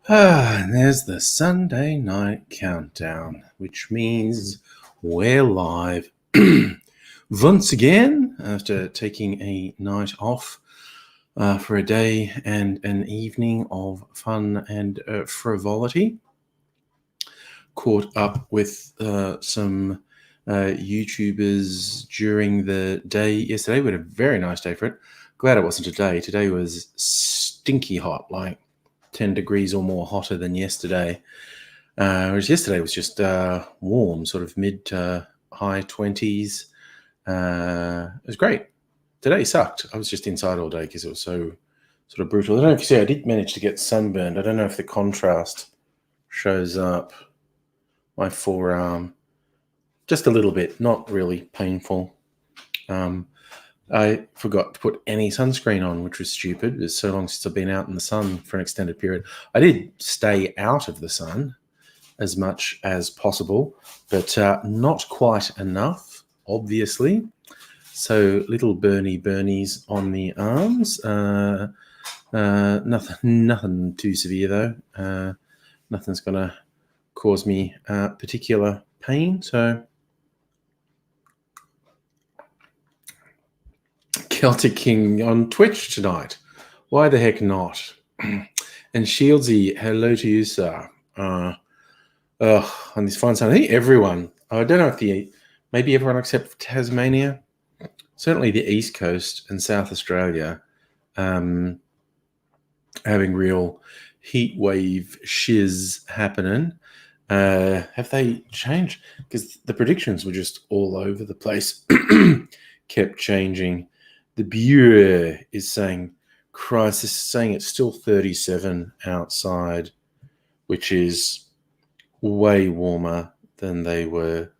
And there's the Sunday night countdown, which means we're live once again after taking a night off for a day and an evening of fun and frivolity. Caught up with some YouTubers during the day yesterday. We had a very nice day for it. Glad it wasn't today. Today was stinky hot, like 10 degrees or more hotter than yesterday. Whereas yesterday was just warm, sort of mid to high 20s. It was great. Today sucked. I was just inside all day because it was so sort of brutal. I don't know if you see, I did manage to get sunburned. I don't know if the contrast shows up. My forearm, just a little bit, not really painful. I forgot to put any sunscreen on, which was stupid. It's so long since I've been out in the sun for an extended period. I did stay out of the sun as much as possible, but not quite enough, obviously. So little burnies on the arms. Nothing too severe though. Nothing's gonna cause me particular pain. So Celtic King on Twitch tonight. Why the heck not? And Shieldsy, hello to you, sir. On this fine Sunday. I think everyone, I don't know if maybe everyone except Tasmania, certainly the East Coast and South Australia, having real heat wave shiz happening. Have they changed? Because the predictions were just all over the place. Kept changing. The Bureau is saying, Christ, this is saying it's still 37 outside, which is way warmer than they were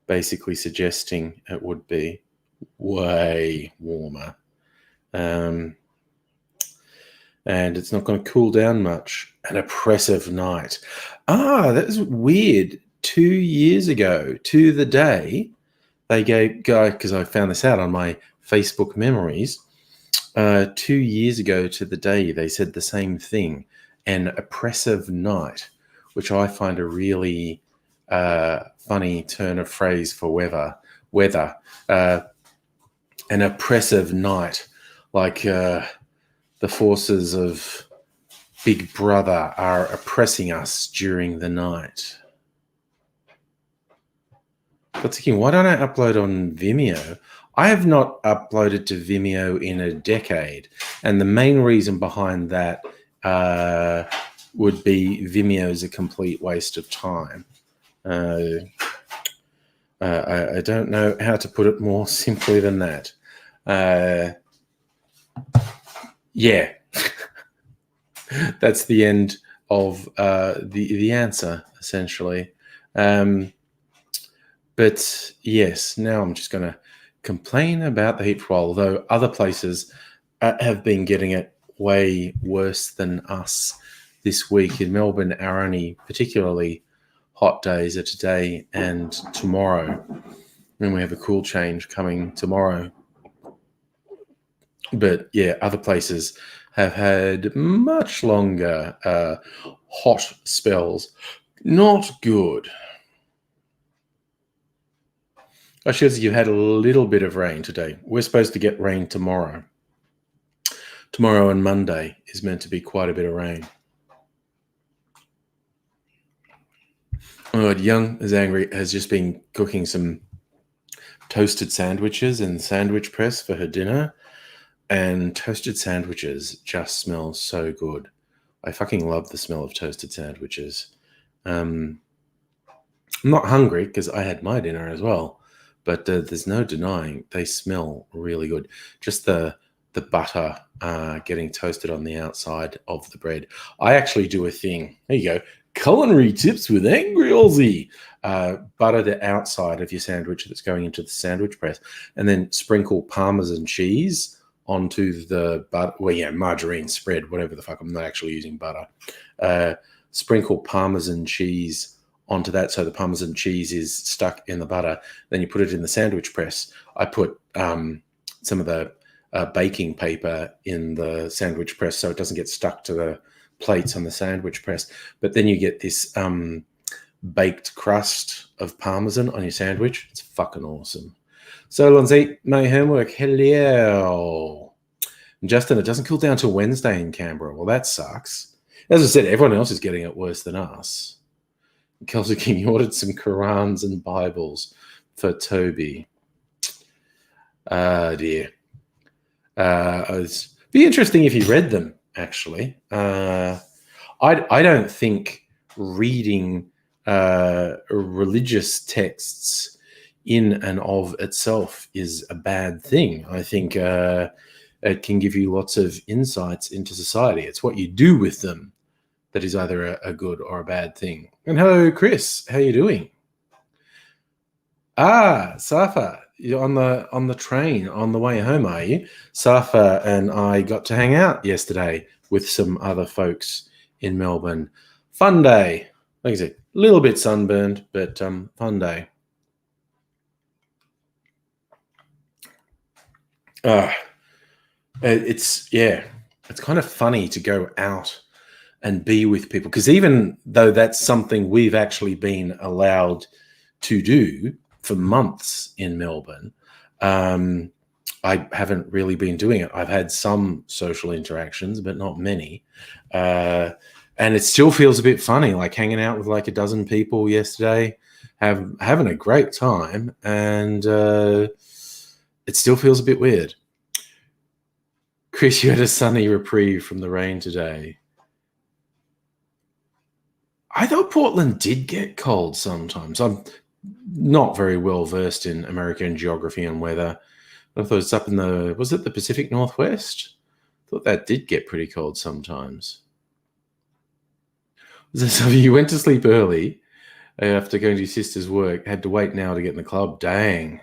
basically suggesting it would be. Way warmer. And it's not going to cool down much. An oppressive night. That is weird. 2 years ago to the day, they gave, because I found this out on my Facebook memories, 2 years ago to the day, they said the same thing, an oppressive night, which I find a really funny turn of phrase for weather. An oppressive night, like the forces of Big Brother are oppressing us during the night. But thinking, why don't I upload on Vimeo? I have not uploaded to Vimeo in a decade. And the main reason behind that would be Vimeo is a complete waste of time. I don't know how to put it more simply than that. Yeah. That's the end of the answer, essentially. But yes, now I'm just going to complain about the heat roll, although other places have been getting it way worse than us this week. In Melbourne, our only particularly hot days are today and tomorrow. And we have a cool change coming tomorrow. But yeah, other places have had much longer hot spells. Not good. I should say you had a little bit of rain today. We're supposed to get rain tomorrow. Tomorrow and Monday is meant to be quite a bit of rain. Oh, Young is angry, has just been cooking some toasted sandwiches in the sandwich press for her dinner. And toasted sandwiches just smell so good. I fucking love the smell of toasted sandwiches. I'm not hungry because I had my dinner as well. But there's no denying they smell really good. Just the butter getting toasted on the outside of the bread. I actually do a thing. There you go. Culinary tips with Angry Aussie. Butter the outside of your sandwich that's going into the sandwich press, and then sprinkle Parmesan cheese onto the butter. Well, yeah, margarine spread, whatever the fuck. I'm not actually using butter. Sprinkle Parmesan cheese onto that, so the Parmesan cheese is stuck in the butter. Then you put it in the sandwich press. I put some of the baking paper in the sandwich press so it doesn't get stuck to the plates on the sandwich press. But then you get this baked crust of Parmesan on your sandwich. It's fucking awesome. So, Lindsay, my homework. Hello. And Justin, it doesn't cool down till Wednesday in Canberra. Well, that sucks. As I said, everyone else is getting it worse than us. Kelsey King ordered some Qurans and Bibles for Toby. Dear. It'd be interesting if he read them, actually. I don't think reading religious texts in and of itself is a bad thing. I think it can give you lots of insights into society. It's what you do with them that is either a good or a bad thing. And hello, Chris. How you doing? Safa, you're on the train on the way home, are you? Safa and I got to hang out yesterday with some other folks in Melbourne. Fun day. Like I said, a little bit sunburned, but fun day. It's kind of funny to go out and be with people, because even though that's something we've actually been allowed to do for months in Melbourne, I haven't really been doing it. I've had some social interactions, but not many. And it still feels a bit funny, like hanging out with like a dozen people yesterday, having a great time, and it still feels a bit weird. Chris, you had a sunny reprieve from the rain today. I thought Portland did get cold sometimes. I'm not very well versed in American geography and weather. I thought it's up in was it the Pacific Northwest? I thought that did get pretty cold sometimes. So you went to sleep early after going to your sister's work, had to wait now to get in the club. Dang.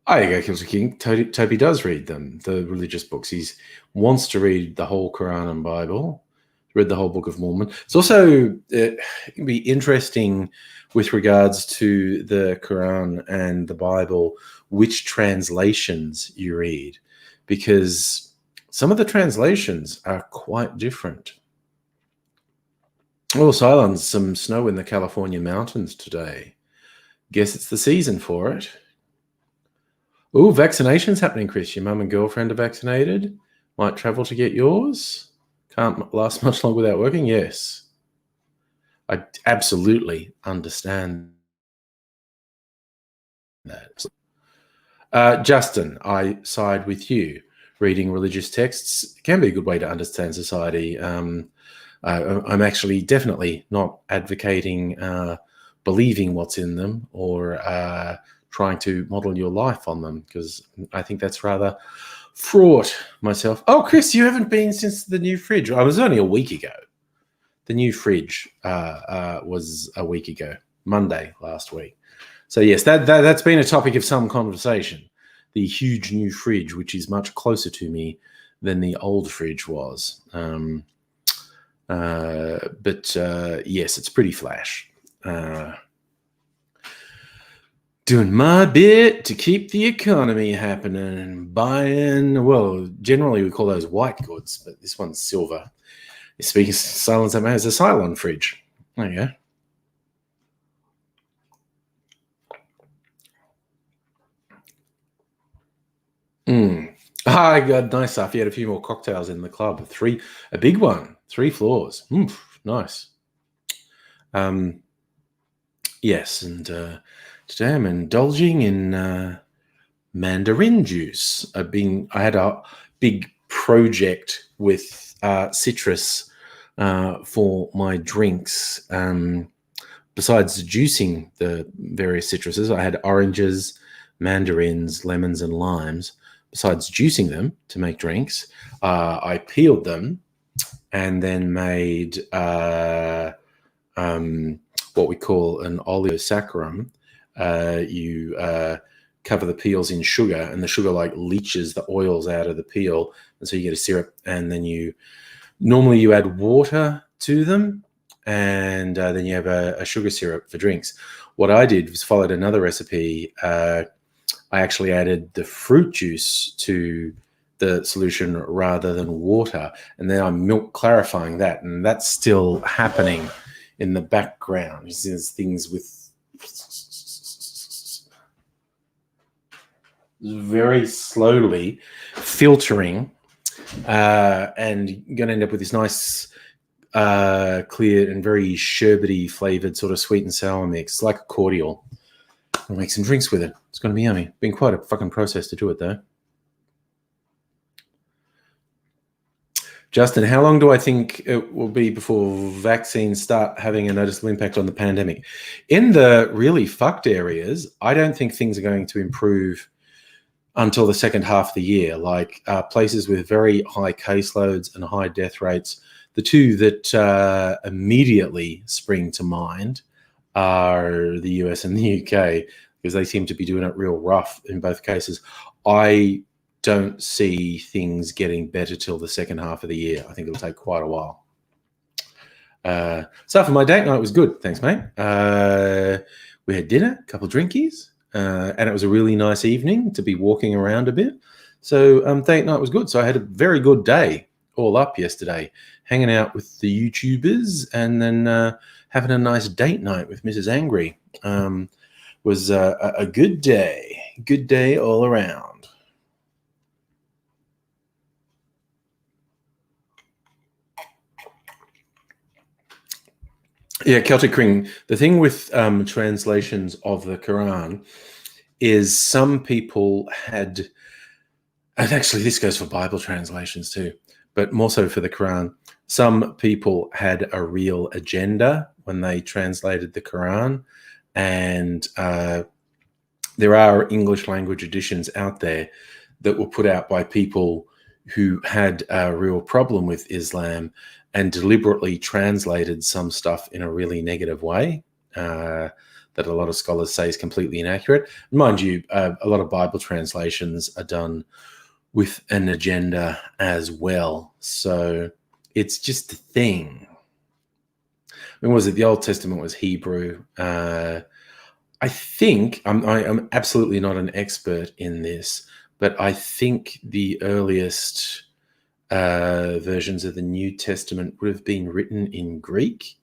There you go, Kelsey King. Toby does read them, the religious books. He wants to read the whole Quran and Bible, read the whole Book of Mormon. It's also it can be interesting with regards to the Quran and the Bible, which translations you read, because some of the translations are quite different. Oh, Silence, some snow in the California mountains today. Guess it's the season for it. Oh, vaccinations happening, Chris. Your mum and girlfriend are vaccinated. Might travel to get yours. Can't last much longer without working. Yes. I absolutely understand that. Justin, I side with you. Reading religious texts can be a good way to understand society. I'm actually definitely not advocating believing what's in them or trying to model your life on them, because I think that's rather fraught myself. Oh, Chris, you haven't been since the new fridge. I was only a week ago. The new fridge was a week ago, Monday last week. So yes, that's been a topic of some conversation. The huge new fridge, which is much closer to me than the old fridge was. But yes, it's pretty flash. Doing my bit to keep the economy happening and buying, well, generally we call those white goods, but this one's silver. Speaking of Silence, that has a Cylon fridge. There you go. I got nice stuff. You had a few more cocktails in the club. A big one, 3 floors. Nice. Yes, and today I'm indulging in mandarin juice. I had a big project with citrus for my drinks. Besides juicing the various citruses, I had oranges, mandarins, lemons, and limes. Besides juicing them to make drinks, I peeled them and then made what we call an oleosaccharum. You cover the peels in sugar, and the sugar like leaches the oils out of the peel, and so you get a syrup. And then you add water to them, and then you have a sugar syrup for drinks. What I did was followed another recipe. I actually added the fruit juice to the solution rather than water, and then I'm milk clarifying that, and that's still happening in the background. There's things with very slowly filtering, and you're going to end up with this nice clear and very sherbety flavored sort of sweet and sour mix. It's like a cordial. I'll make some drinks with it. It's going to be yummy. Been quite a fucking process to do it though. Justin, how long do I think it will be before vaccines start having a noticeable impact on the pandemic? In the really fucked areas, I don't think things are going to improve until the second half of the year. Like places with very high caseloads and high death rates, the two that immediately spring to mind are the US and the UK, because they seem to be doing it real rough in both cases. I don't see things getting better till the second half of the year. I think it'll take quite a while. So for my date night, it was good. Thanks, mate. We had dinner, a couple of drinkies, and it was a really nice evening to be walking around a bit. So date night was good. So I had a very good day all up yesterday, hanging out with the YouTubers and then having a nice date night with Mrs. Angry. Was a good day all around. Yeah, Celtic Ring. The thing with translations of the Quran is some people had, and actually this goes for Bible translations too, but more so for the Quran, some people had a real agenda when they translated the Quran, and there are English language editions out there that were put out by people who had a real problem with Islam and deliberately translated some stuff in a really negative way that a lot of scholars say is completely inaccurate. Mind you, a lot of Bible translations are done with an agenda as well. So it's just a thing. When was it? The Old Testament was Hebrew. I think, I'm absolutely not an expert in this, but I think the earliest versions of the New Testament would have been written in Greek,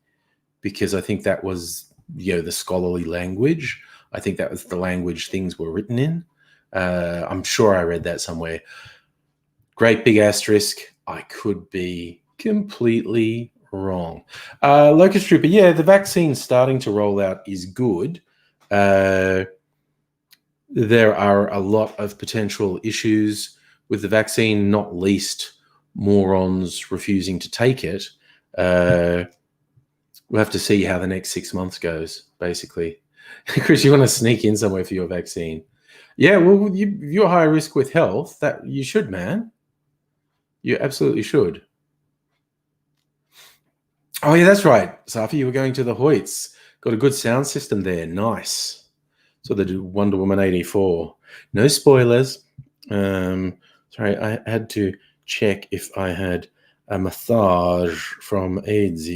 because I think that was, the scholarly language. I think that was the language things were written in. I'm sure I read that somewhere. Great big asterisk. I could be completely wrong. Locust Trooper, yeah, the vaccine starting to roll out is good. There are a lot of potential issues with the vaccine, not least morons refusing to take it. We'll have to see how the next 6 months goes, basically. Chris, you want to sneak in somewhere for your vaccine? Yeah, well, you're high risk with health. That you should, man. You absolutely should. Oh, yeah, that's right. Safi, you were going to the Hoyts. Got a good sound system there. Nice. So they do Wonder Woman 84. No spoilers. Sorry, I had to check if I had a massage from AZ.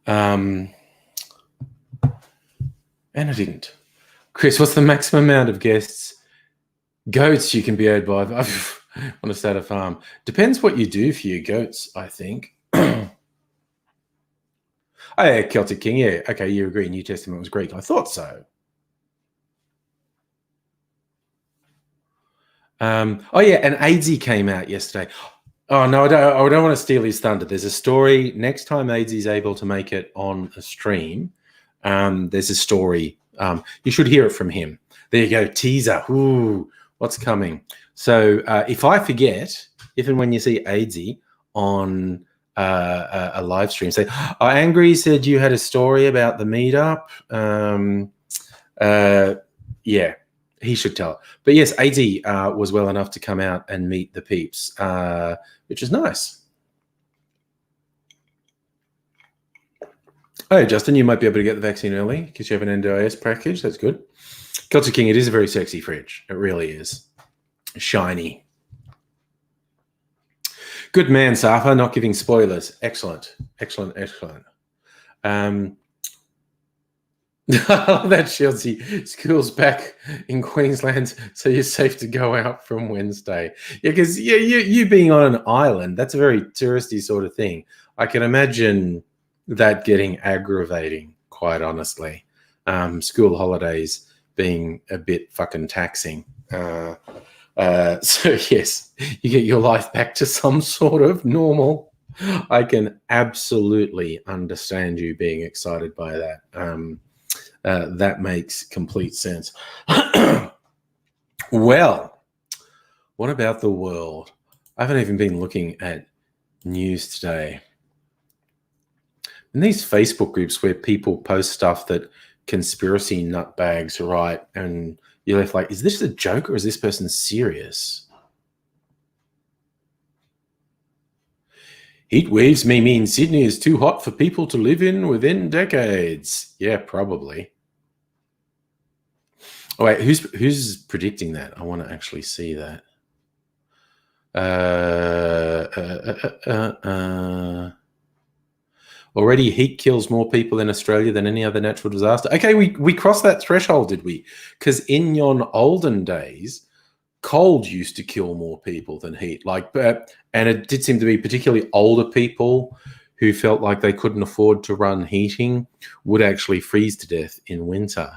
And I didn't. Chris, what's the maximum amount of goats you can be owed by? I want to start a farm. Depends what you do for your goats, I think. Oh, yeah, Celtic King. Yeah, okay, you agree. New Testament was Greek. I thought so. Oh, yeah, and AZ came out yesterday. Oh, no, I don't want to steal his thunder. There's a story. Next time AZ is able to make it on a stream, there's a story. You should hear it from him. There you go, teaser. Ooh, what's coming? So if I forget, if and when you see AZ on a live stream, say, Angry said you had a story about the meetup. Yeah, he should tell it. But yes, AZ was well enough to come out and meet the peeps, which is nice. Oh, Justin, you might be able to get the vaccine early because you have an NDIS package. That's good. Culture King, it is a very sexy fridge. It really is. Shiny. Good man, Safa, not giving spoilers. Excellent. Excellent, excellent. That Shieldsy, school's back in Queensland, so you're safe to go out from Wednesday. Yeah, because you being on an island, that's a very touristy sort of thing. I can imagine that getting aggravating, quite honestly. School holidays being a bit fucking taxing. So yes, you get your life back to some sort of normal. I can absolutely understand you being excited by that. That makes complete sense. Well, what about the world? I haven't even been looking at news today. In these Facebook groups where people post stuff that conspiracy nutbags write, and you're left like, is this a joke or is this person serious? Heat waves may mean Sydney is too hot for people to live in within decades. Yeah, probably. Oh, wait, who's predicting that? I want to actually see that. Already, heat kills more people in Australia than any other natural disaster. Okay, we crossed that threshold, did we? Because in yon olden days, cold used to kill more people than heat. And it did seem to be particularly older people who felt like they couldn't afford to run heating would actually freeze to death in winter.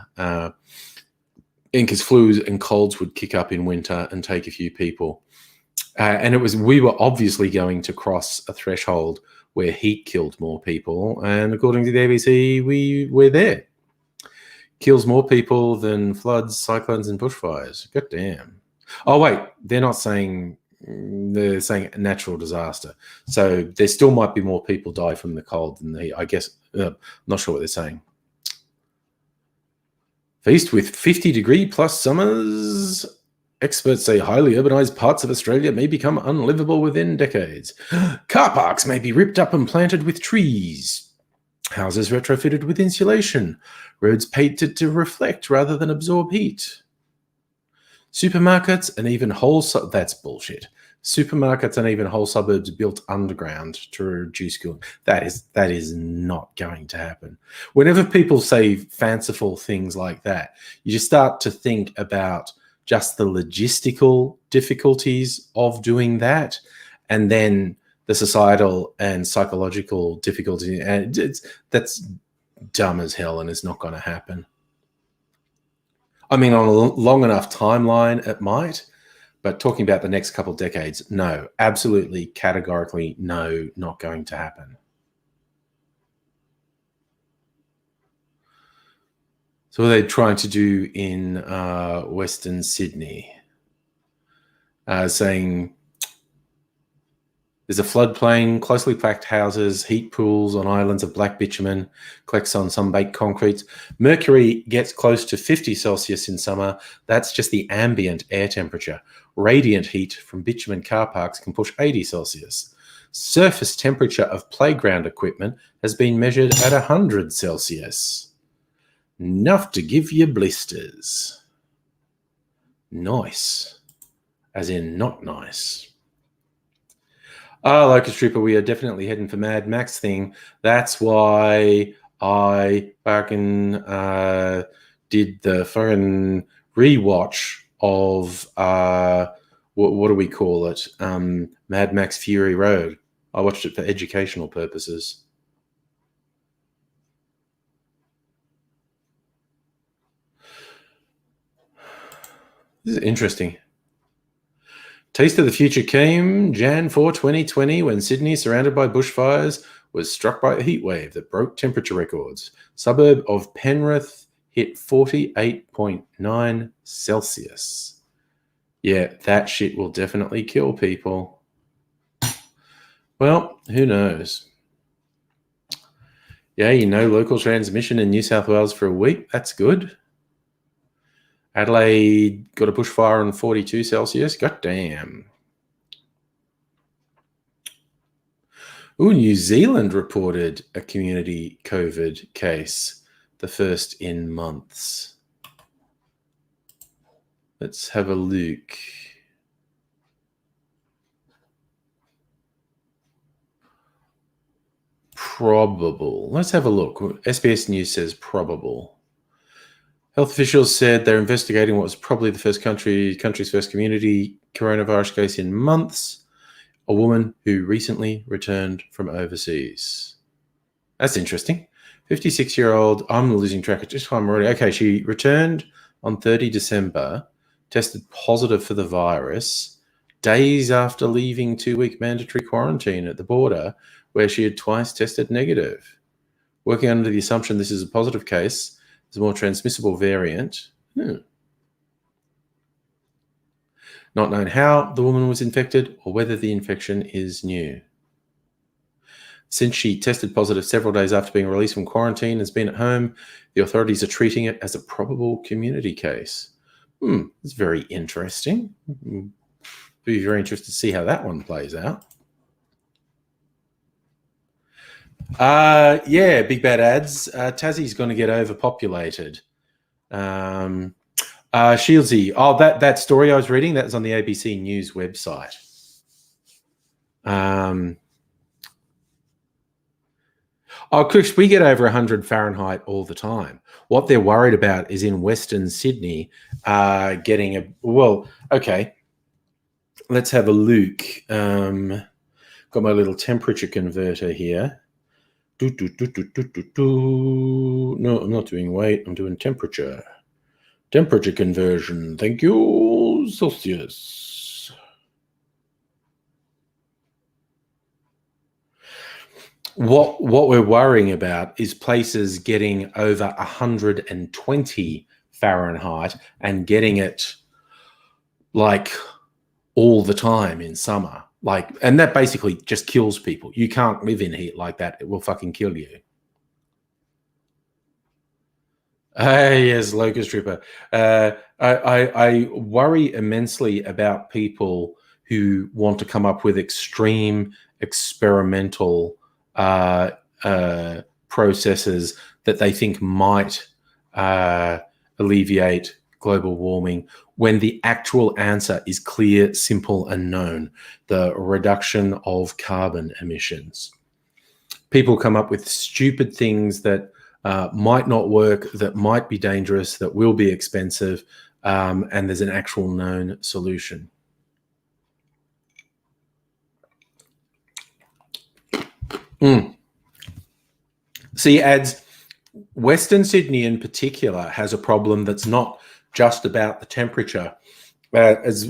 Because flus and colds would kick up in winter and take a few people. And we were obviously going to cross a threshold where heat killed more people. And according to the ABC, we're there. Kills more people than floods, cyclones, and bushfires. God damn. Oh, wait, they're saying natural disaster. So there still might be more people die from the cold than the heat. I guess, not sure what they're saying. Faced with 50-degree plus summers, experts say highly urbanized parts of Australia may become unlivable within decades. Car parks may be ripped up and planted with trees. Houses retrofitted with insulation. Roads painted to reflect rather than absorb heat. Supermarkets and even that's bullshit. Supermarkets and even whole suburbs built underground to reduce cooling. That is not going to happen. Whenever people say fanciful things like that, you just start to think about just the logistical difficulties of doing that, and then the societal and psychological difficulty. And that's dumb as hell, and it's not going to happen. I mean, on a long enough timeline, it might. But talking about the next couple of decades, no, absolutely, categorically, no, not going to happen. So what are they trying to do in Western Sydney? Saying there's a floodplain, closely packed houses, heat pools on islands of black bitumen, collects on some baked concretes. Mercury gets close to 50 Celsius in summer. That's just the ambient air temperature. Radiant heat from bitumen car parks can push 80 Celsius. Surface temperature of playground equipment has been measured at 100 Celsius. Enough to give you blisters. Nice. As in not nice. Locust Trooper, we are definitely heading for Mad Max thing. That's why I fucking did the fucking rewatch of what do we call it? Mad Max Fury Road. I watched it for educational purposes. This is interesting. Taste of the future came Jan 4, 2020, when Sydney, surrounded by bushfires, was struck by a heat wave that broke temperature records. Suburb of Penrith hit 48.9 Celsius. Yeah, that shit will definitely kill people. Well, who knows? Yeah, local transmission in New South Wales for a week. That's good. Adelaide got a bushfire on 42 Celsius. God damn. Ooh, New Zealand reported a community COVID case, the first in months. Let's have a look. Probable. Let's have a look. SBS News says probable. Health officials said they're investigating what was probably the country's first community coronavirus case in months, a woman who recently returned from overseas. That's interesting. 56-year-old, I'm losing track of just time already. Okay, she returned on 30 December, tested positive for the virus, days after leaving 2-week mandatory quarantine at the border, where she had twice tested negative. Working under the assumption this is a positive case, it's a more transmissible variant. Not known how the woman was infected or whether the infection is new. Since she tested positive several days after being released from quarantine and has been at home, the authorities are treating it as a probable community case. It's very interesting. Be very interested to see how that one plays out. Yeah, big bad ads. Tassie's going to get overpopulated. Shieldsy. Oh, that story I was reading, that was on the ABC News website. Chris, we get over 100 Fahrenheit all the time. What they're worried about is in Western Sydney getting okay. Let's have a look. Got my little temperature converter here. No, I'm not doing weight. I'm doing temperature. Temperature conversion. Thank you. Celsius. What we're worrying about is places getting over 120 Fahrenheit and getting it like all the time in summer. And that basically just kills people. You can't live in heat like that. It will fucking kill you. Yes, Locust Tripper. I worry immensely about people who want to come up with extreme experimental processes that they think might alleviate global warming, when the actual answer is clear, simple, and known: the reduction of carbon emissions. People come up with stupid things that might not work, that might be dangerous, that will be expensive, and there's an actual known solution. See, ads, Western Sydney in particular has a problem that's not just about the temperature. As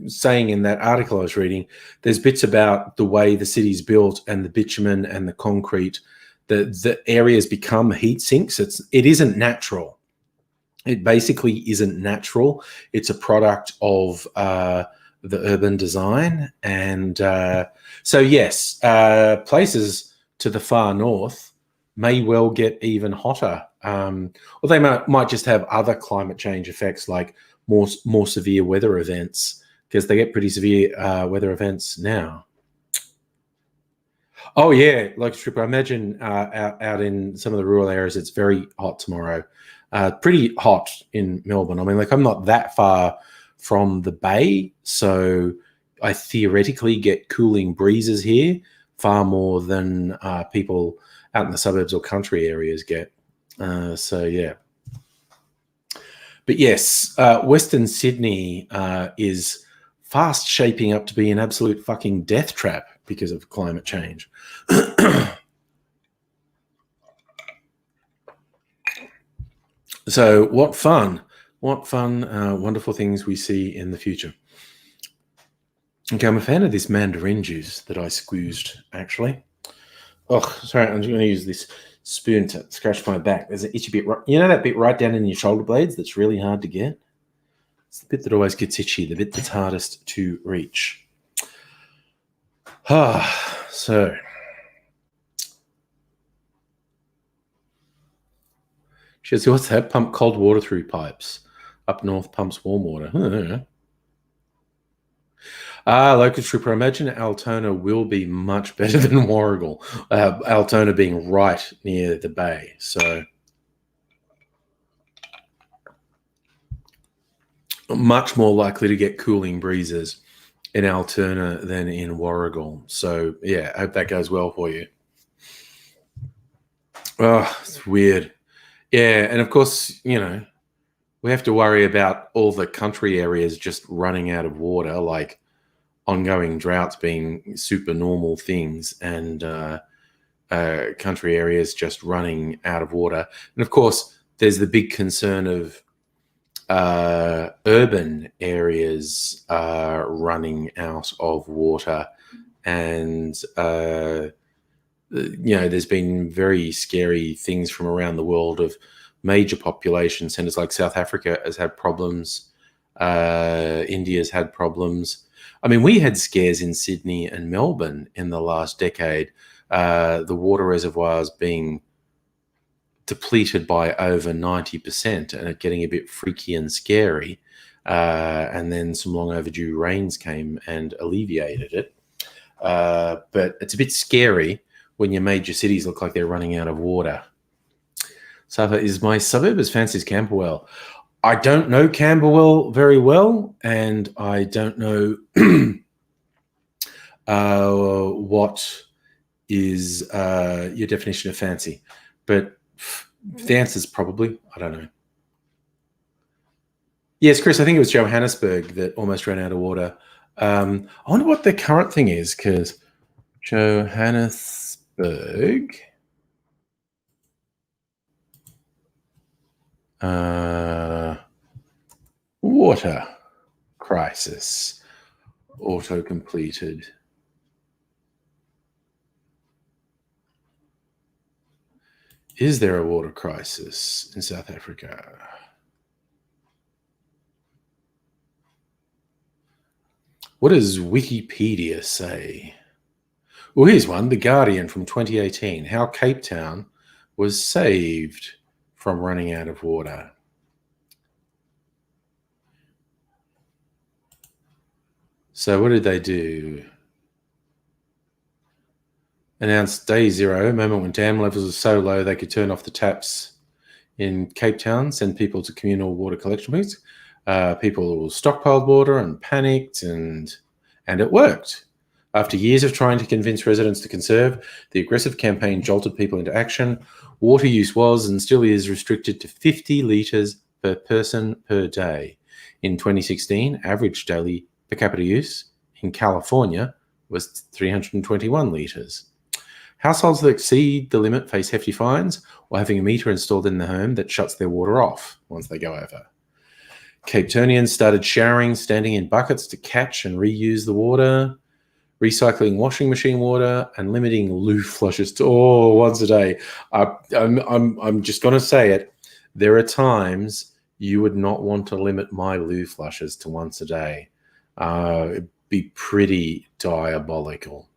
saying in that article I was reading, there's bits about the way the city's built and the bitumen and the concrete. The areas become heat sinks. It isn't natural. It basically isn't natural. It's a product of the urban design. And so, yes, places to the far north may well get even hotter. Or they might just have other climate change effects, like more severe weather events, because they get pretty severe weather events now. Oh yeah, like Stripper. I imagine out in some of the rural areas, it's very hot tomorrow. Pretty hot in Melbourne. I mean, I'm not that far from the bay, so I theoretically get cooling breezes here, far more than people out in the suburbs or country areas get. So yeah. But yes, Western Sydney is fast shaping up to be an absolute fucking death trap because of climate change. So what fun, wonderful things we see in the future. Okay, I'm a fan of this mandarin juice that I squeezed, actually. Oh, sorry, I'm just going to use this spoon to scratch my back. There's an itchy bit, you know that bit right down in your shoulder blades that's really hard to get? It's the bit that always gets itchy, the bit that's hardest to reach. So she says, what's that? Pump cold water through pipes. up north pumps warm water. Local trooper, I imagine Altona will be much better than Warragul. Altona being right near the bay. So much more likely to get cooling breezes in Altona than in Warragul. So, yeah, I hope that goes well for you. Oh, it's weird. Yeah, and of course, we have to worry about all the country areas just running out of water, like ongoing droughts being super normal things, and country areas just running out of water. And of course, there's the big concern of urban areas running out of water. And, there's been very scary things from around the world of major population centers, like South Africa has had problems. India's had problems. I mean, we had scares in Sydney and Melbourne in the last decade, the water reservoirs being depleted by over 90% and it getting a bit freaky and scary. And then some long overdue rains came and alleviated it. But it's a bit scary when your major cities look like they're running out of water. So is my suburb as fancy as Camberwell? I don't know Camberwell very well, and I don't know what is your definition of fancy. But the answer is probably, I don't know. Yes, Chris, I think it was Johannesburg that almost ran out of water. I wonder what the current thing is, because Johannesburg... water crisis auto-completed. Is there a water crisis in South Africa? What does Wikipedia say? Well, here's one, The Guardian from 2018, how Cape Town was saved from running out of water. So what did they do? Announced day zero, a moment when dam levels were so low they could turn off the taps in Cape Town, send people to communal water collection points. People stockpiled water and panicked, and it worked. After years of trying to convince residents to conserve, the aggressive campaign jolted people into action. Water use was and still is restricted to 50 litres per person per day. In 2016, average daily per capita use in California was 321 litres. Households that exceed the limit face hefty fines or having a meter installed in the home that shuts their water off once they go over. Cape Townians started showering, standing in buckets to catch and reuse the water, recycling washing machine water, and limiting loo flushes to once a day. I'm just going to say it. There are times you would not want to limit my loo flushes to once a day. It'd be pretty diabolical.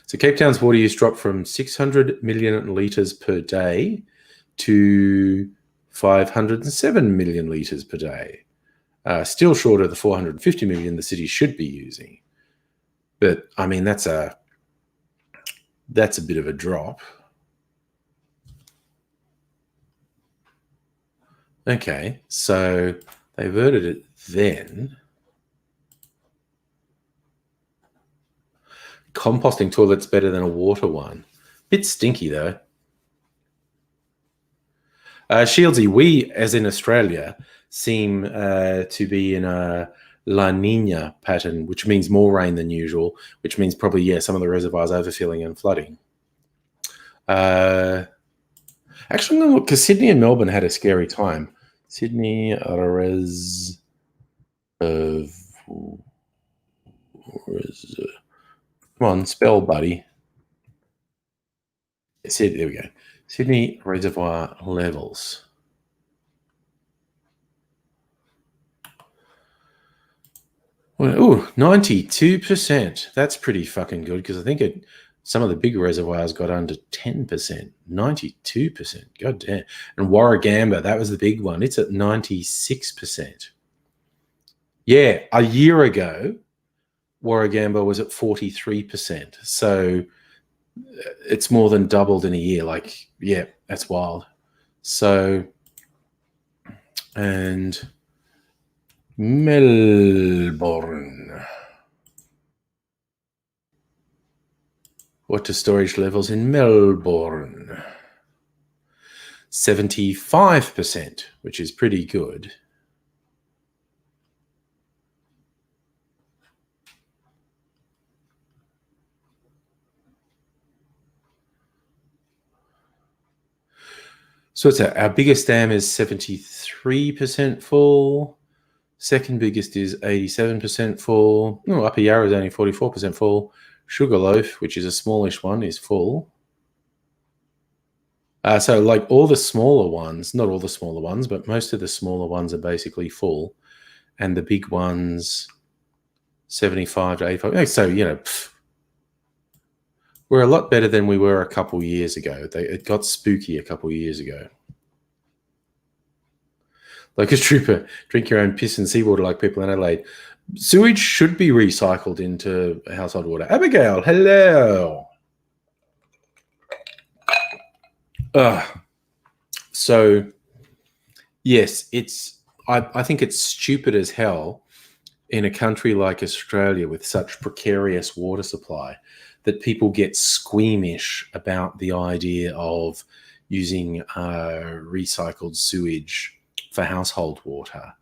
So Cape Town's water use dropped from 600 million litres per day to 507 million litres per day. Still short of the 450 million the city should be using. But, I mean, that's a bit of a drop. Okay, so they averted it then. Composting toilet's better than a water one. Bit stinky, though. Shieldsy, we, as in Australia, seem to be in a La Nina pattern, which means more rain than usual, which means probably, yeah, some of the reservoirs overfilling and flooding. Actually, I'm going to look, because Sydney and Melbourne had a scary time. Sydney res of... Come on, spell, buddy. There we go. Sydney reservoir levels. Well, 92%. That's pretty fucking good, because I think Some of the big reservoirs got under 10%, 92%. God damn. And Warragamba, that was the big one. It's at 96%. Yeah, a year ago, Warragamba was at 43%. So it's more than doubled in a year. Like, yeah, that's wild. So, and Melbourne. Water storage levels in Melbourne. 75%, which is pretty good. So it's our biggest dam is 73% full. Second biggest is 87% full. Oh, Upper Yarra is only 44% full. Sugarloaf, which is a smallish one, is full. So like all the smaller ones, not all the smaller ones, but most of the smaller ones are basically full. And the big ones, 75 to 85. So, we're a lot better than we were a couple years ago. It got spooky a couple years ago. Like a trooper, drink your own piss and seawater like people in Adelaide. Sewage should be recycled into household water. Abigail, hello. So, yes, I think it's stupid as hell in a country like Australia with such precarious water supply that people get squeamish about the idea of using recycled sewage for household water.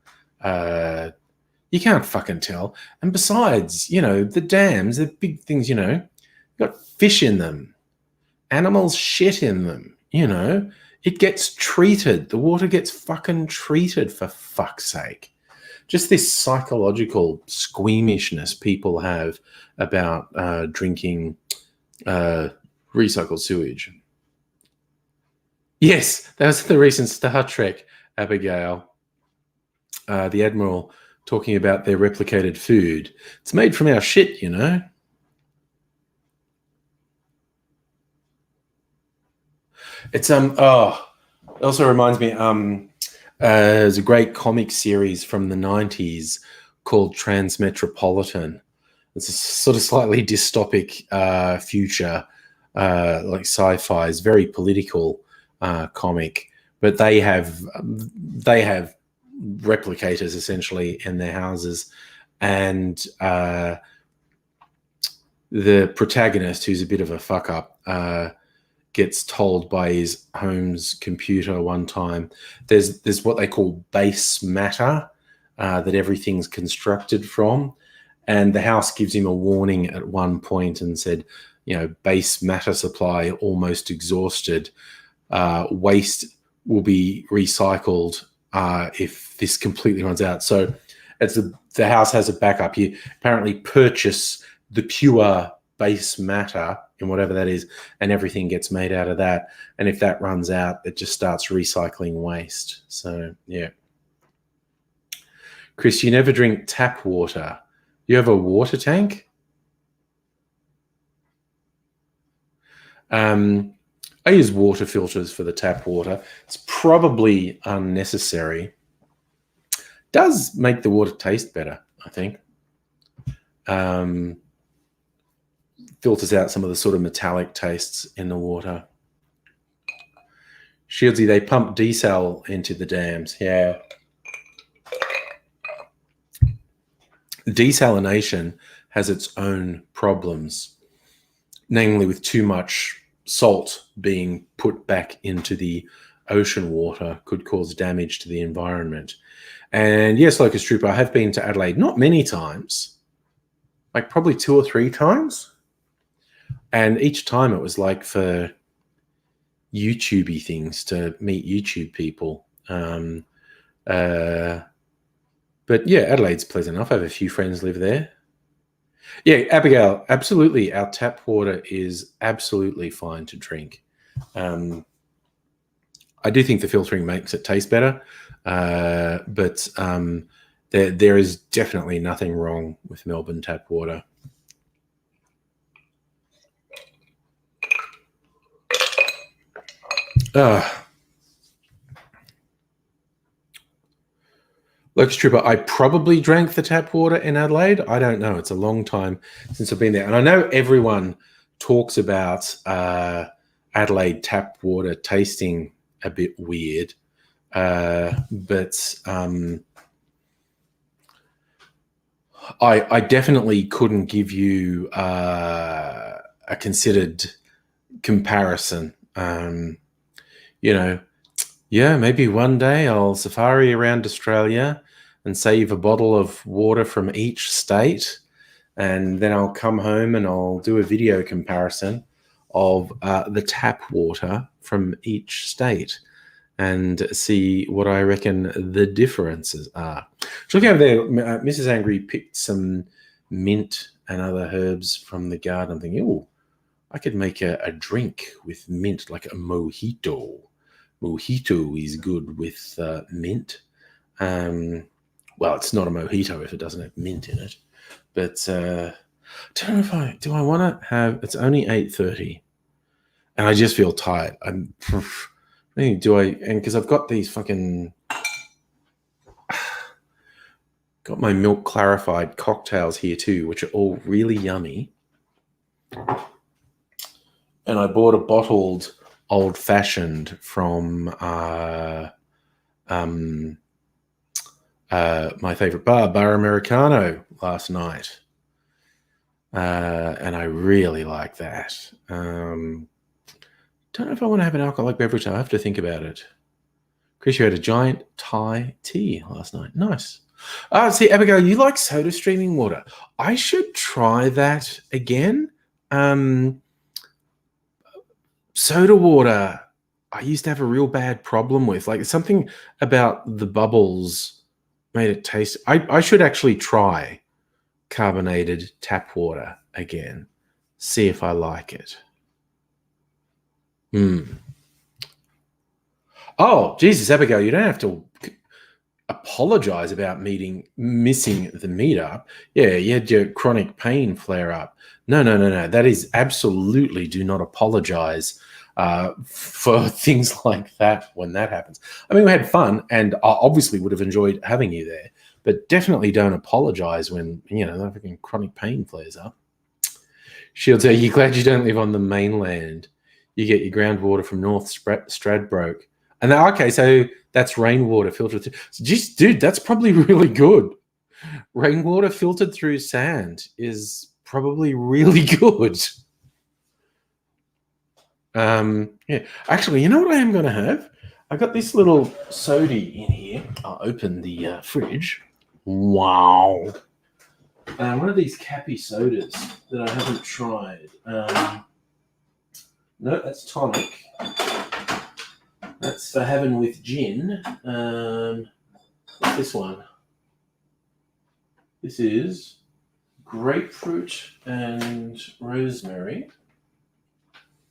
You can't fucking tell. And besides, the dams, the big things, got fish in them, animals shit in them, it gets treated. The water gets fucking treated, for fuck's sake. Just this psychological squeamishness people have about drinking recycled sewage. Yes, that was the recent Star Trek, Abigail. The Admiral talking about their replicated food. It's made from our shit, It's it also reminds me, there's a great comic series from the 90s called Transmetropolitan. It's a sort of slightly dystopic future, like sci-fi. It's very political comic, but they have replicators essentially in their houses, and the protagonist, who's a bit of a fuck up, gets told by his home's computer one time there's what they call base matter that everything's constructed from, and the house gives him a warning at one point and said, base matter supply almost exhausted, waste will be recycled if this completely runs out. So it's the house has a backup. You apparently purchase the pure base matter in whatever that is, and everything gets made out of that. And if that runs out, it just starts recycling waste. So, yeah. Chris, you never drink tap water. You have a water tank? I use water filters for the tap water. It's probably unnecessary. Does make the water taste better, I think. Filters out some of the sort of metallic tastes in the water. Shieldsy, they pump desal into the dams. Yeah. Desalination has its own problems, namely with too much salt being put back into the ocean water could cause damage to the environment. And yes, Locust Trooper, I have been to Adelaide, not many times, like probably 2 or 3 times. And each time it was like for YouTube-y things, to meet YouTube people. But yeah, Adelaide's pleasant enough. I have a few friends live there. Yeah, Abigail, absolutely. Our tap water is absolutely fine to drink. I do think the filtering makes it taste better, but there is definitely nothing wrong with Melbourne tap water. Locust Trooper, I probably drank the tap water in Adelaide. I don't know. It's a long time since I've been there. And I know everyone talks about Adelaide tap water tasting a bit weird. But I definitely couldn't give you a considered comparison. Yeah, maybe one day I'll safari around Australia and save a bottle of water from each state, and then I'll come home and I'll do a video comparison of the tap water from each state and see what I reckon the differences are. Look over there, Mrs. Angry picked some mint and other herbs from the garden. I'm thinking, oh, I could make a drink with mint, like a mojito. Mojito is good with mint. Well, it's not a mojito if it doesn't have mint in it. But don't know if I want to have. It's only 8:30, and I just feel tired. And because I've got these fucking got my milk clarified cocktails here too, which are all really yummy. And I bought a bottled old fashioned from my favorite bar Americano, last night. And I really like that. Don't know if I want to have an alcoholic beverage. I have to think about it. Chris, you had a giant Thai tea last night. Nice. See, Abigail, you like soda streaming water. I should try that again. Soda water, I used to have a real bad problem with. Like, something about the bubbles made it taste. I should actually try carbonated tap water again. See if I like it. Oh, Jesus, Abigail, you don't have to apologize about missing the meetup. Yeah, you had your chronic pain flare up. No. That is absolutely, do not apologize for things like that when that happens. I mean, we had fun, and I obviously would have enjoyed having you there, but definitely don't apologize when, the freaking chronic pain flares up. Shields, are you glad you don't live on the mainland? You get your groundwater from North Stradbroke. And okay, so that's rainwater filtered through. Just, dude, that's probably really good. Rainwater filtered through sand is probably really good. Yeah. Actually, you know what I am going to have? I got this little soda in here. I'll open the fridge. Wow. One of these Cappy sodas that I haven't tried. No, that's tonic. That's for having with gin. What's this one? This is grapefruit and rosemary.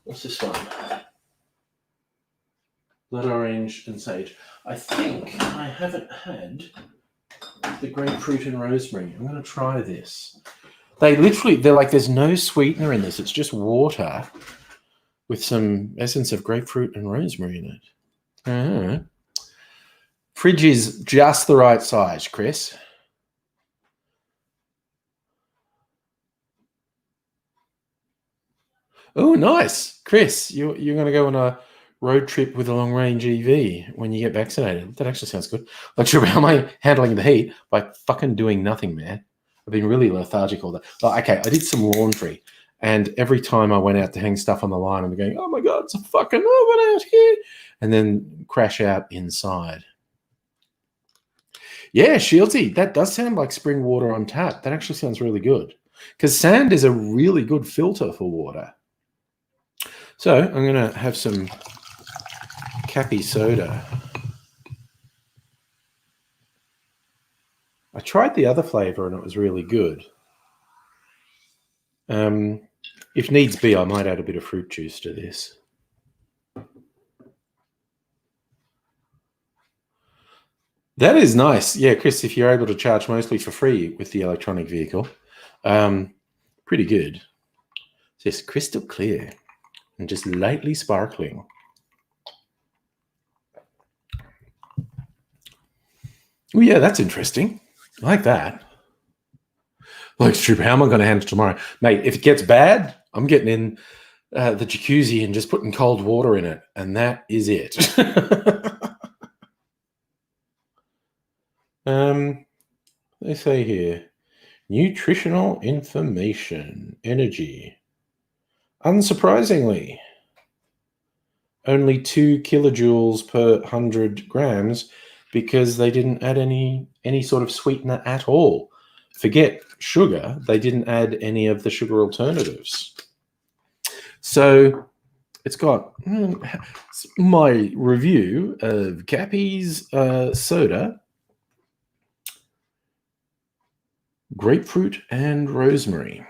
What's this one? Blood orange and sage. I think I haven't had the grapefruit and rosemary. I'm going to try this. They're like, there's no sweetener in this. It's just water with some essence of grapefruit and rosemary in it. Fridge is just the right size, Chris. Oh, nice. Chris, you're going to go on a road trip with a long-range EV when you get vaccinated. That actually sounds good. Like, sure, how am I handling the heat? By fucking doing nothing, man. I've been really lethargic all day. Like, okay, I did some laundry, and every time I went out to hang stuff on the line, I'm going, oh my God, it's a fucking oven out here. And then crash out inside. Yeah, Shieldsy, that does sound like spring water on tap. That actually sounds really good. Because sand is a really good filter for water. So I'm going to have some Cappy soda. I tried the other flavor and it was really good. If needs be, I might add a bit of fruit juice to this. That is nice. Yeah, Chris, if you're able to charge mostly for free with the electronic vehicle, pretty good. Just crystal clear and just lightly sparkling. Oh, yeah, that's interesting. I like that. Like, stupid. How am I going to handle it tomorrow? Mate, if it gets bad, I'm getting in the jacuzzi and just putting cold water in it. And that is it. They say here, nutritional information, energy. Unsurprisingly, only 2 kilojoules per 100 grams because they didn't add any sort of sweetener at all. Forget sugar, they didn't add any of the sugar alternatives. So it's got my review of Cappy's soda, grapefruit and rosemary.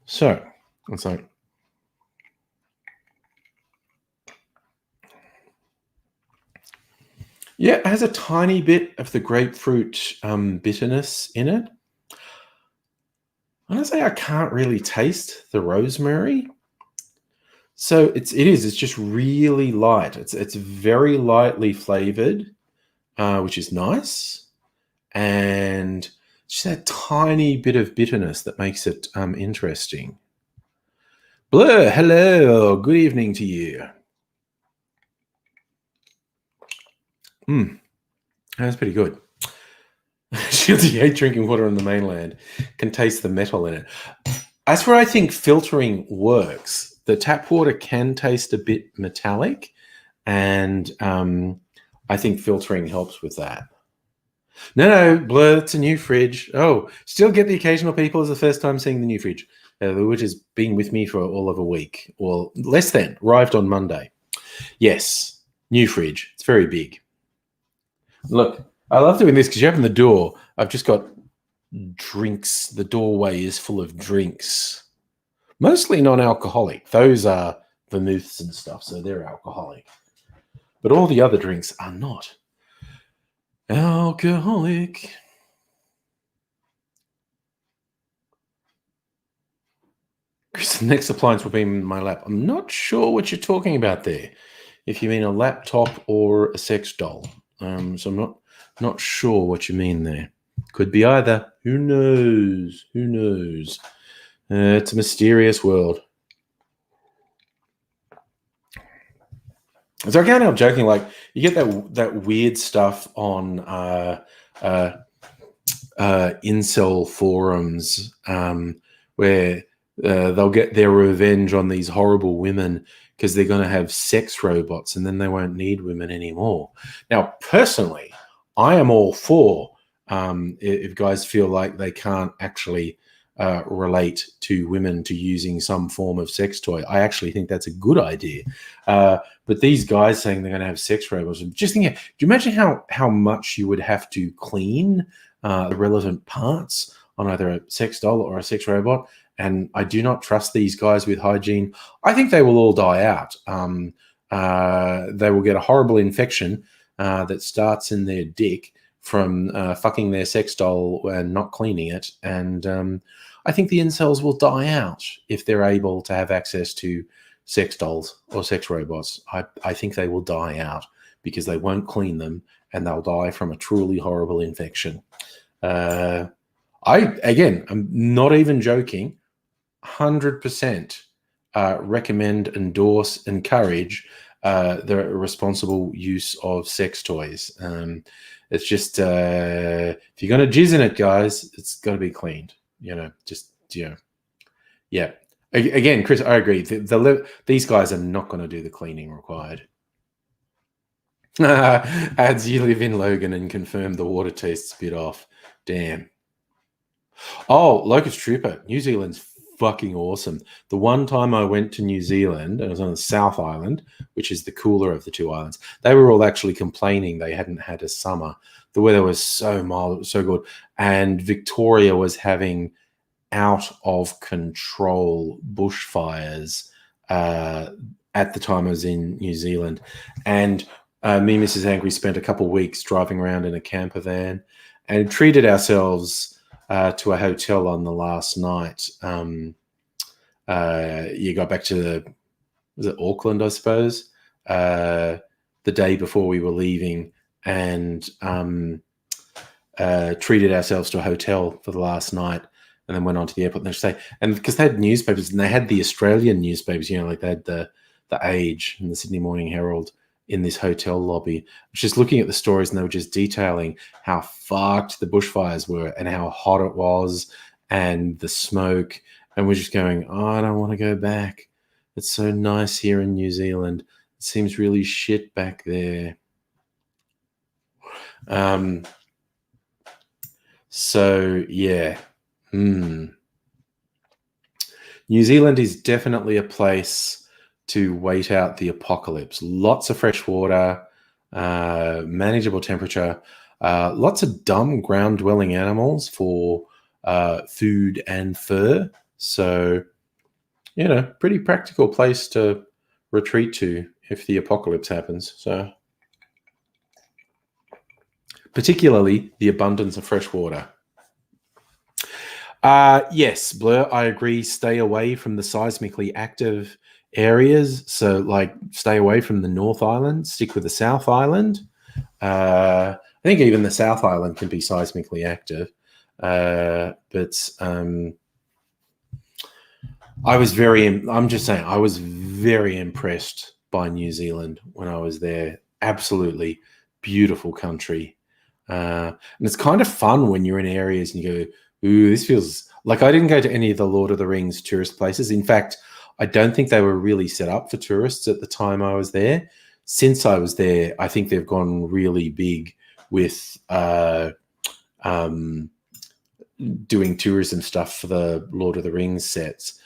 So it's like, yeah, it has a tiny bit of the grapefruit bitterness in it. Honestly, I can't really taste the rosemary. So it's just really light. It's very lightly flavored, which is nice, and just that tiny bit of bitterness that makes it interesting. Blur, hello, good evening to you. That's pretty good. Shieldsy hate drinking water on the mainland. Can taste the metal in it. That's where I think filtering works. The tap water can taste a bit metallic, and I think filtering helps with that. No, Blur, it's a new fridge. Oh, still get the occasional people as the first time seeing the new fridge, which has been with me for all of a week, or less than, arrived on Monday. Yes, new fridge. It's very big. Look, I love doing this because you open the door. I've just got drinks. The doorway is full of drinks. Mostly non-alcoholic. Those are vermouths and stuff, so they're alcoholic. But all the other drinks are not alcoholic. Chris, the next appliance will be in my lap. I'm not sure what you're talking about there. If you mean a laptop or a sex doll. So I'm not sure what you mean there. Could be either. Who knows? Who knows? It's a mysterious world. So I can't help joking. Like, you get that weird stuff on incel forums where they'll get their revenge on these horrible women because they're going to have sex robots and then they won't need women anymore. Now, personally, I am all for if guys feel like they can't actually relate to women to using some form of sex toy. I actually think that's a good idea. But these guys saying they're going to have sex robots, just thinking, do you imagine how much you would have to clean the relevant parts on either a sex doll or a sex robot? And I do not trust these guys with hygiene. I think they will all die out. They will get a horrible infection that starts in their dick from fucking their sex doll and not cleaning it. And I think the incels will die out if they're able to have access to sex dolls or sex robots. I think they will die out because they won't clean them and they'll die from a truly horrible infection. I'm not even joking. 100% recommend, endorse, encourage the responsible use of sex toys. It's just if you're going to jizz in it, guys, it's got to be cleaned. Yeah. Again, Chris, I agree. These guys are not going to do the cleaning required. Ads, you live in Logan and confirm the water tastes a bit off. Damn. Oh, Locust Trooper, New Zealand's fucking awesome. The one time I went to New Zealand, I was on the South Island, which is the cooler of the two islands. They were all actually complaining they hadn't had a summer. The weather was so mild, it was so good. And Victoria was having out of control bushfires at the time I was in New Zealand. And me and Mrs. Angry spent a couple of weeks driving around in a camper van and treated ourselves to a hotel on the last night. You got back to was it Auckland, I suppose, the day before we were leaving. And treated ourselves to a hotel for the last night, and then went on to the airport the next day. And because they had newspapers, and they had the Australian newspapers, like they had the Age and the Sydney Morning Herald in this hotel lobby. Just looking at the stories, and they were just detailing how fucked the bushfires were and how hot it was and the smoke. And we're just going, oh, I don't want to go back. It's so nice here in New Zealand. It seems really shit back there. So, yeah. New Zealand is definitely a place to wait out the apocalypse. Lots of fresh water, manageable temperature, lots of dumb ground-dwelling animals for food and fur. So, pretty practical place to retreat to if the apocalypse happens. So, particularly the abundance of fresh water. Yes, Blur, I agree. Stay away from the seismically active areas. So, stay away from the North Island. Stick with the South Island. I think even the South Island can be seismically active. But I was very impressed by New Zealand when I was there. Absolutely beautiful country. And it's kind of fun when you're in areas and you go, ooh, this feels like I didn't go to any of the Lord of the Rings tourist places. In fact, I don't think they were really set up for tourists at the time I was there. Since I was there, I think they've gone really big with doing tourism stuff for the Lord of the Rings sets.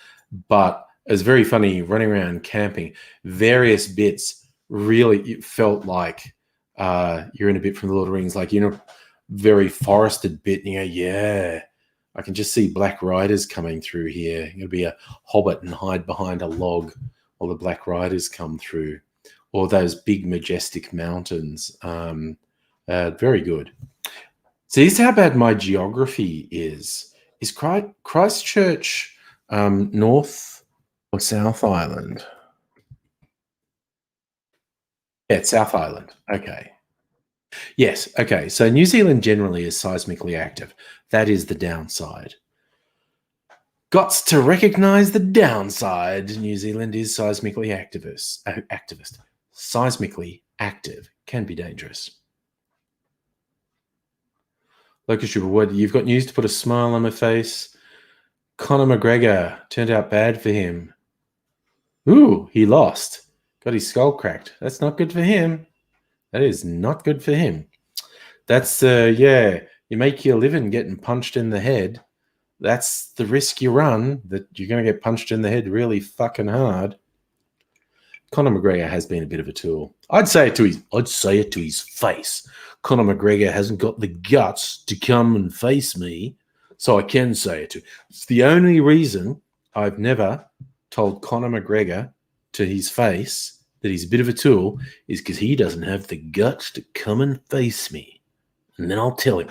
But it was very funny running around camping. Various bits really felt like you're in a bit from the Lord of the Rings, very forested bit. And you go, yeah, I can just see black riders coming through here. You'll be a hobbit and hide behind a log while the black riders come through, or those big majestic mountains. Very good. So this is how bad my geography is. Is Christchurch North or South Island? Yeah, it's South Island. Okay. Yes. Okay. So New Zealand generally is seismically active. That is the downside. Gots to recognise the downside. New Zealand is seismically activist. Seismically active can be dangerous. Locust Wood, you've got news to put a smile on my face. Conor McGregor turned out bad for him. Ooh, he lost. Got his skull cracked. That's not good for him. That is not good for him. That's, you make your living getting punched in the head. That's the risk you run, that you're going to get punched in the head really fucking hard. Conor McGregor has been a bit of a tool. I'd say it to his face. Conor McGregor hasn't got the guts to come and face me, so I can say it to him. It's the only reason I've never told Conor McGregor to his face that he's a bit of a tool is because he doesn't have the guts to come and face me. And then I'll tell him.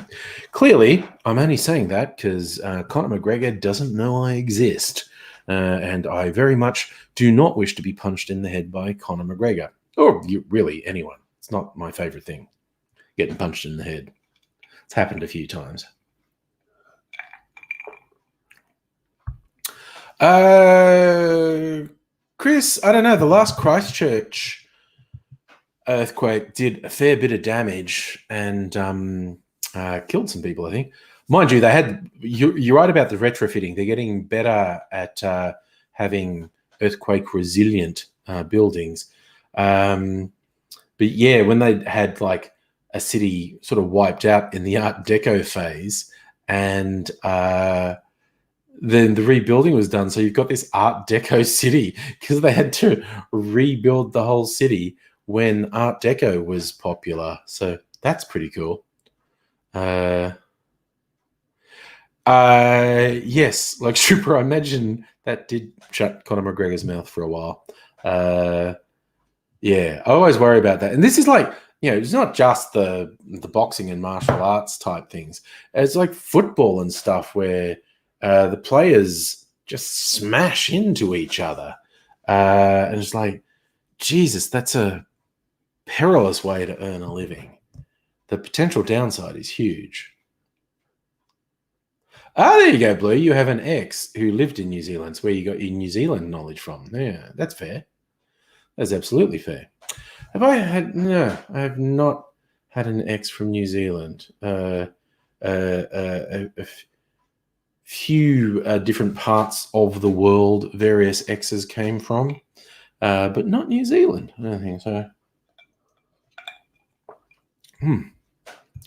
Clearly, I'm only saying that because Conor McGregor doesn't know I exist. And I very much do not wish to be punched in the head by Conor McGregor. Or really anyone. It's not my favorite thing, getting punched in the head. It's happened a few times. Chris, I don't know. The last Christchurch earthquake did a fair bit of damage and killed some people, I think. Mind you, you're right about the retrofitting. They're getting better at having earthquake-resilient buildings. But yeah, when they had a city sort of wiped out in the Art Deco phase, and then the rebuilding was done. So you've got this Art Deco city because they had to rebuild the whole city when Art Deco was popular. So that's pretty cool. Yes, Super, I imagine that did shut Conor McGregor's mouth for a while. Yeah, I always worry about that. And this is it's not just the boxing and martial arts type things. It's like football and stuff where the players just smash into each other. And it's like, Jesus, that's a perilous way to earn a living. The potential downside is huge. There you go, Blue. You have an ex who lived in New Zealand. It's where you got your New Zealand knowledge from. Yeah, that's fair. That's absolutely fair. Have I had? No, I have not had an ex from New Zealand. A few different parts of the world various exes came from, but not New Zealand. I don't think so.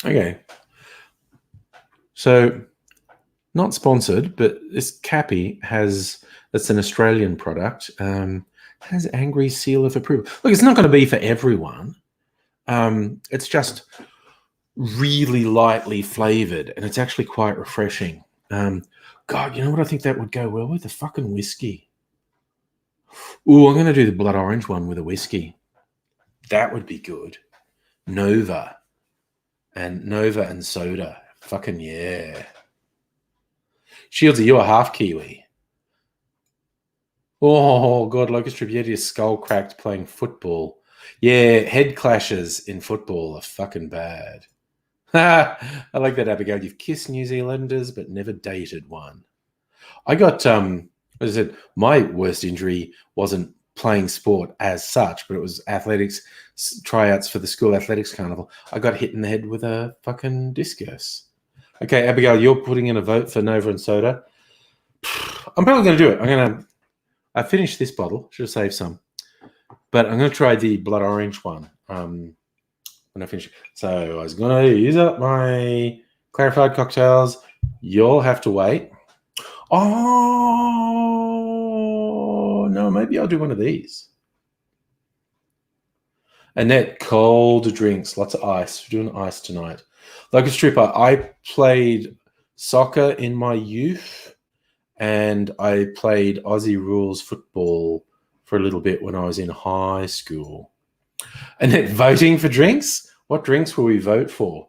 Okay. So, not sponsored, but this Cappy that's an Australian product, has Angry Seal of Approval. Look, it's not going to be for everyone. It's just really lightly flavored, and it's actually quite refreshing. God, you know what I think that would go well with? A fucking whiskey. Ooh, I'm going to do the blood orange one with a whiskey. That would be good. Nova and soda. Fucking yeah. Shieldsy, you're half Kiwi. Oh, God, Locust Trip, you had your skull cracked playing football. Yeah, head clashes in football are fucking bad. I like that, Abigail. You've kissed New Zealanders, but never dated one. I got, as I said, my worst injury wasn't playing sport as such, but it was athletics tryouts for the school athletics carnival. I got hit in the head with a fucking discus. Okay, Abigail, you're putting in a vote for Nova and soda. I'm probably going to do it. I finished this bottle. Should have saved some. But I'm going to try the blood orange one when I finish. So I was going to use up my clarified cocktails. You'll have to wait. Oh, no, maybe I'll do one of these. Annette, cold drinks, lots of ice. We're doing ice tonight. Locust Tripper, I played soccer in my youth, and I played Aussie rules football for a little bit when I was in high school. Annette, voting for drinks? What drinks will we vote for?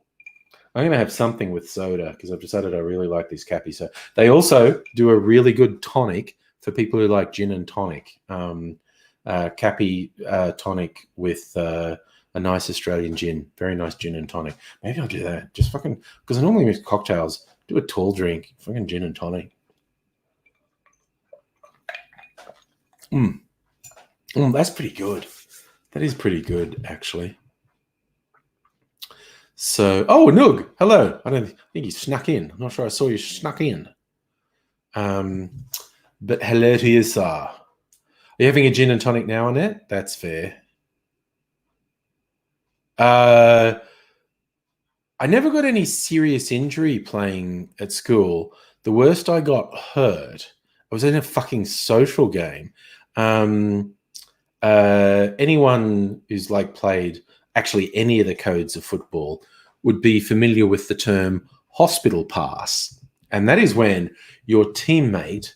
I'm going to have something with soda because I've decided I really like this Cappy. So they also do a really good tonic for people who like gin and tonic. Cappy tonic with a nice Australian gin. Very nice gin and tonic. Maybe I'll do that. Just fucking, because I normally mix cocktails. Do a tall drink. Fucking gin and tonic. That's pretty good. That is pretty good, actually. So, Noog, hello. I don't think you snuck in. I'm not sure I saw you snuck in. But hello to you, sir. Are you having a gin and tonic now, Annette? That's fair. I never got any serious injury playing at school. The worst I got hurt, I was in a fucking social game. Anyone who's like played actually any of the codes of football would be familiar with the term hospital pass. And that is when your teammate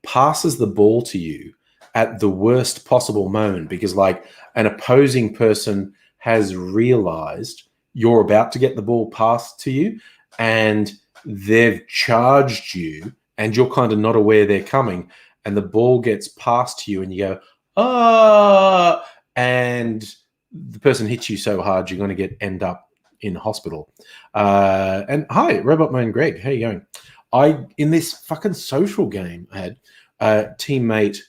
passes the ball to you at the worst possible moment because like an opposing person has realized you're about to get the ball passed to you and they've charged you and you're kind of not aware they're coming and the ball gets passed to you and you go, and the person hits you so hard you're going to end up in hospital. And hi, Robot Man Greg, how you going? In this fucking social game, I had a teammate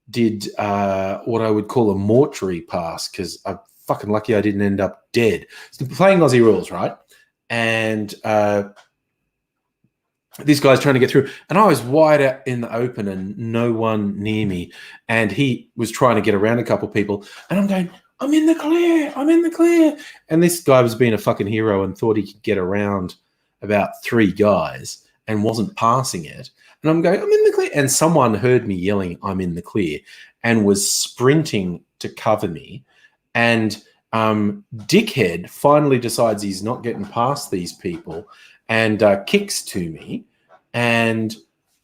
did what I would call a mortuary pass because I'm fucking lucky I didn't end up dead. So playing Aussie rules, right? And this guy's trying to get through, and I was wide out in the open and no one near me. And he was trying to get around a couple of people, and I'm going, I'm in the clear, I'm in the clear. And this guy was being a fucking hero and thought he could get around about 3 guys and wasn't passing it. And I'm going, I'm in the clear. And someone heard me yelling, I'm in the clear, and was sprinting to cover me. And dickhead finally decides he's not getting past these people and kicks to me. And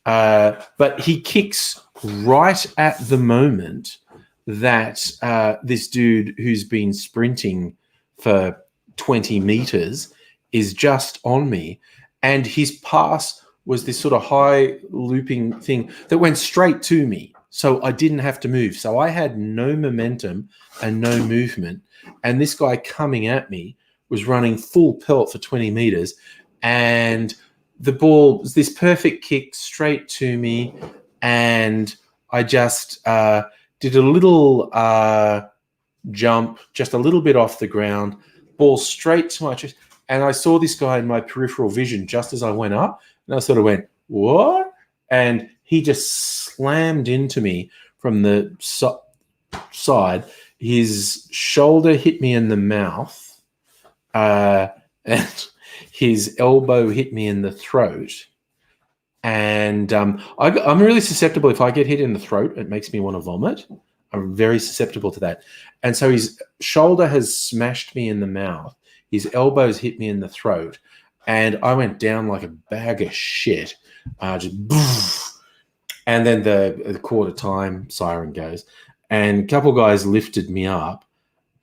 but he kicks right at the moment that this dude who's been sprinting for 20 meters is just on me. And his pass was this sort of high looping thing that went straight to me. So I didn't have to move. So I had no momentum and no movement. And this guy coming at me was running full pelt for 20 meters. And the ball was this perfect kick straight to me, and I just did a little jump, just a little bit off the ground, ball straight to my chest, and I saw this guy in my peripheral vision just as I went up, and I sort of went, what? And he just slammed into me from the side. His shoulder hit me in the mouth, and his elbow hit me in the throat. And I'm really susceptible. If I get hit in the throat, it makes me want to vomit. I'm very susceptible to that. And so his shoulder has smashed me in the mouth. His elbows hit me in the throat. And I went down like a bag of shit. Just boof. And then the quarter time siren goes. And a couple of guys lifted me up.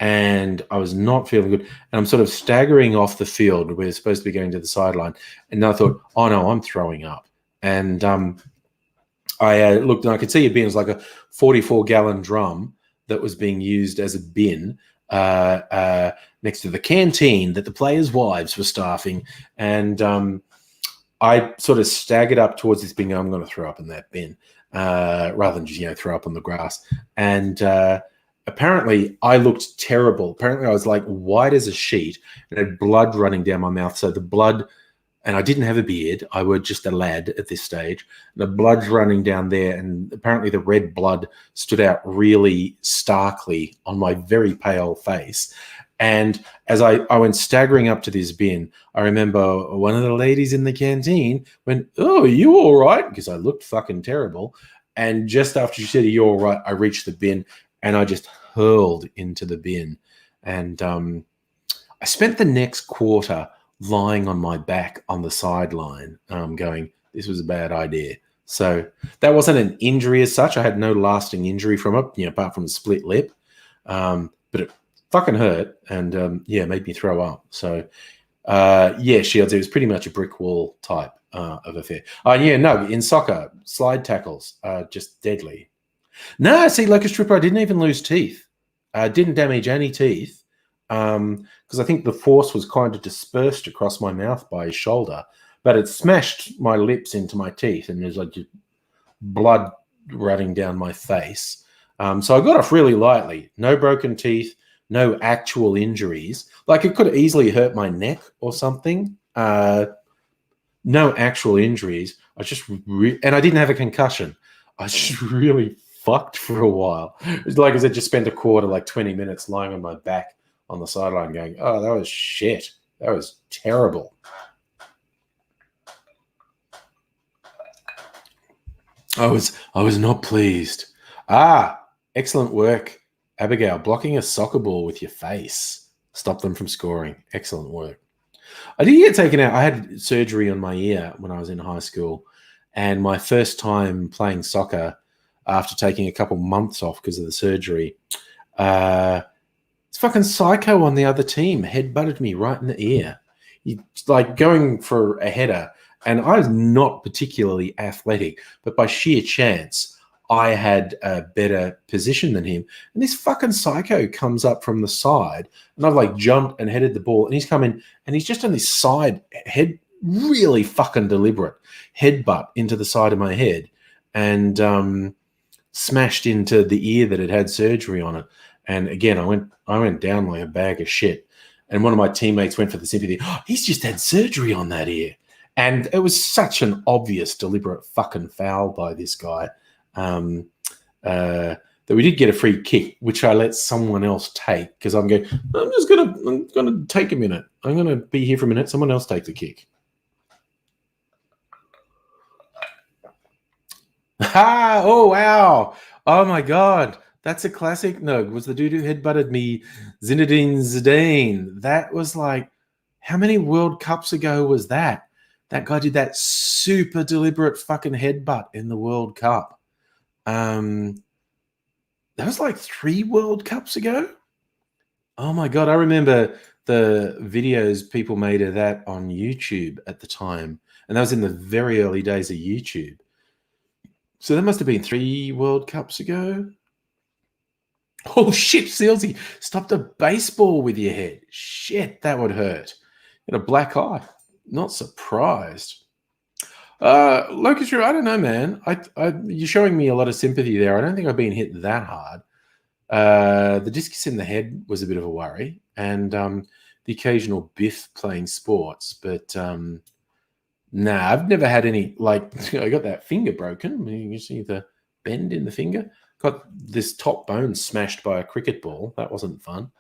And I was not feeling good. And I'm sort of staggering off the field. We're supposed to be going to the sideline. And I thought, oh, no, I'm throwing up. And I looked and I could see a bin. It was like a 44-gallon drum that was being used as a bin next to the canteen that the players' wives were staffing. And I sort of staggered up towards this bin. I'm going to throw up in that bin rather than just, throw up on the grass. And apparently I looked terrible. Apparently I was like white as a sheet and had blood running down my mouth. So the blood... And I didn't have a beard. I was just a lad at this stage. The blood's running down there, and apparently the red blood stood out really starkly on my very pale face. And as I went staggering up to this bin, I remember one of the ladies in the canteen went, "Oh, are you all right?" Because I looked fucking terrible. And just after she said, "Are you all right?" I reached the bin, and I just hurled into the bin. And I spent the next quarter lying on my back on the sideline, going, this was a bad idea. So that wasn't an injury as such. I had no lasting injury from it, apart from a split lip. But it fucking hurt and, made me throw up. So, Shields, it was pretty much a brick wall type of affair. In soccer, slide tackles are just deadly. No, see, like a stripper, I didn't even lose teeth. Didn't damage any teeth. Because I think the force was kind of dispersed across my mouth by his shoulder, but it smashed my lips into my teeth, and there's like just blood running down my face. So I got off really lightly. No broken teeth, no actual injuries. Like it could have easily hurt my neck or something. No actual injuries. I just and I didn't have a concussion. I was just really fucked for a while. It's like I said, just spent a quarter, like 20 minutes lying on my back on the sideline going, oh, that was shit. That was terrible. I was not pleased. Excellent work, Abigail. Blocking a soccer ball with your face. Stop them from scoring. Excellent work. I did get taken out. I had surgery on my ear when I was in high school. And my first time playing soccer after taking a couple months off because of the surgery, it's fucking psycho on the other team headbutted me right in the ear. He's like going for a header, and I was not particularly athletic, but by sheer chance, I had a better position than him. And this fucking psycho comes up from the side, and I've like jumped and headed the ball, and he's coming, and he's just on this side head, really fucking deliberate headbutt into the side of my head, and smashed into the ear that had surgery on it. And again, I went down like a bag of shit. And one of my teammates went for the sympathy. Oh, he's just had surgery on that ear. And it was such an obvious, deliberate fucking foul by this guy that we did get a free kick, which I let someone else take because I'm gonna take a minute. I'm gonna be here for a minute. Someone else take the kick. Oh wow! Oh my god! That's a classic. No, was the dude who headbutted me Zinedine Zidane? That was like, how many World Cups ago was that? That guy did that super deliberate fucking headbutt in the World Cup. That was like 3 World Cups ago. Oh my God. I remember the videos people made of that on YouTube at the time. And that was in the very early days of YouTube. So that must have been 3 World Cups ago. Oh, shit, Sealsy. Stopped a baseball with your head. Shit, that would hurt. You had a black eye. Not surprised. Locust River, I don't know, man. You're showing me a lot of sympathy there. I don't think I've been hit that hard. The discus in the head was a bit of a worry, and the occasional biff playing sports. But nah, I've never had any, like, I got that finger broken. You see the bend in the finger? Got this top bone smashed by a cricket ball. That wasn't fun.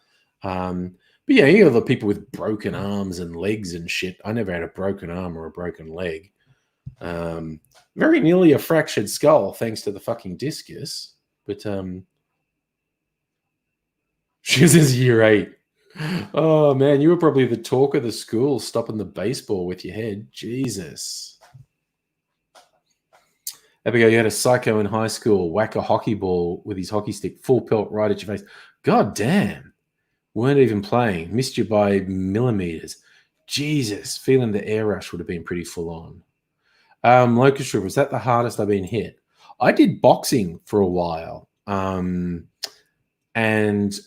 But yeah, you know, the people with broken arms and legs and shit. I never had a broken arm or a broken leg. Very nearly a fractured skull thanks to the fucking discus. But she was in year 8. Oh man, you were probably the talk of the school, stopping the baseball with your head. Jesus. Abigail, you had a psycho in high school whack a hockey ball with his hockey stick, full pelt right at your face. God damn. Weren't even playing. Missed you by millimeters. Jesus. Feeling the air rush would have been pretty full on. Locust River, was that the hardest I've been hit? I did boxing for a while. And